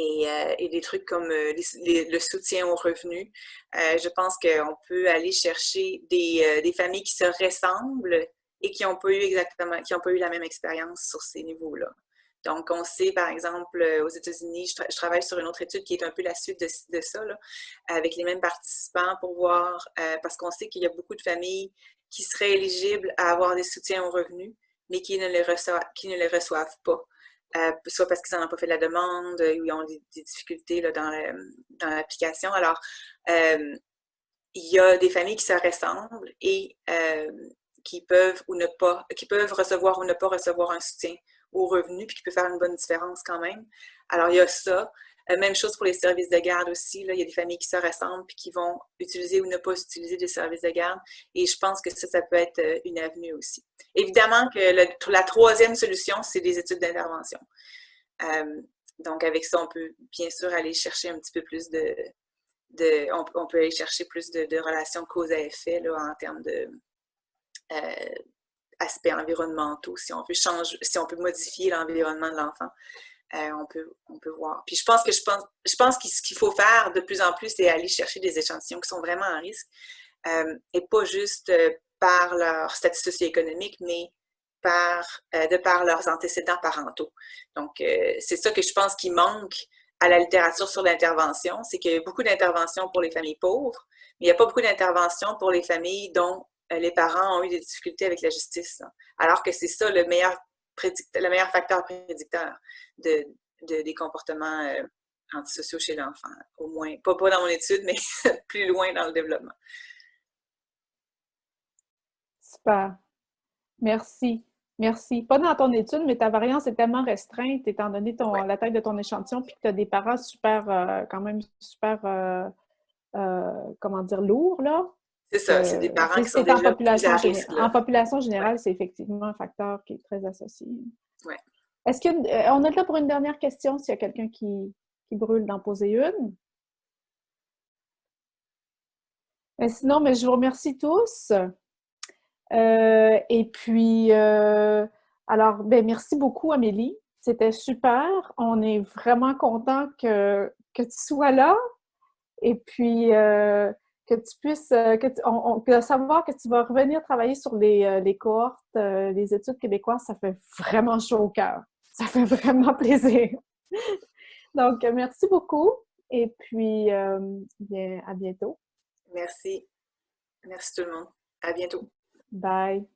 et des trucs comme le soutien aux revenus. Je pense qu'on peut aller chercher des familles qui se ressemblent et qui n'ont pas eu la même expérience sur ces niveaux-là. Donc, on sait, par exemple, aux États-Unis, je travaille sur une autre étude qui est un peu la suite de ça, là, avec les mêmes participants pour voir, parce qu'on sait qu'il y a beaucoup de familles qui seraient éligibles à avoir des soutiens aux revenus, mais qui ne les reçoivent pas. Soit parce qu'ils n'en ont pas fait la demande, ou ils ont des difficultés là, dans l'application. Alors, il y a des familles qui se ressemblent et qui peuvent recevoir ou ne pas recevoir un soutien aux revenus, puis qui peut faire une bonne différence quand même. Alors, il y a ça. Même chose pour les services de garde aussi. Là. Il y a des familles qui se ressemblent puis qui vont utiliser ou ne pas utiliser des services de garde. Et je pense que ça peut être une avenue aussi. Évidemment que la troisième solution, c'est des études d'intervention. Donc, avec ça, on peut bien sûr aller chercher un petit peu plus on peut aller chercher plus de relations cause à effet là, en termes de aspects environnementaux. Si on peut modifier l'environnement de l'enfant, on peut voir. Puis je pense que ce qu'il faut faire de plus en plus, c'est aller chercher des échantillons qui sont vraiment en risque, et pas juste par leur statut socio-économique, mais de par leurs antécédents parentaux. Donc, c'est ça que je pense qui manque à la littérature sur l'intervention, c'est qu'il y a beaucoup d'interventions pour les familles pauvres, mais il n'y a pas beaucoup d'interventions pour les familles dont les parents ont eu des difficultés avec la justice. Là. Alors que c'est ça le meilleur facteur prédicteur des comportements antisociaux chez l'enfant. Au moins, pas dans mon étude, mais plus loin dans le développement. Super. Merci. Merci. Pas dans ton étude, mais ta variance est tellement restreinte étant donné la taille de ton échantillon puis que tu as des parents quand même super, comment dire, lourds, là. C'est ça, c'est des parents qui sont déjà plus à risque. En population générale, c'est effectivement un facteur qui est très associé. Oui. Est-ce qu'on a le temps pour une dernière question s'il y a quelqu'un qui brûle d'en poser une? Mais sinon, je vous remercie tous. Et puis, alors, merci beaucoup, Amélie. C'était super. On est vraiment content que tu sois là. Et puis, que tu puisses, de savoir que tu vas revenir travailler sur les cohortes, les études québécoises, ça fait vraiment chaud au cœur. Ça fait vraiment plaisir. Donc, merci beaucoup. Et puis, à bientôt. Merci. Merci tout le monde. À bientôt. Bye.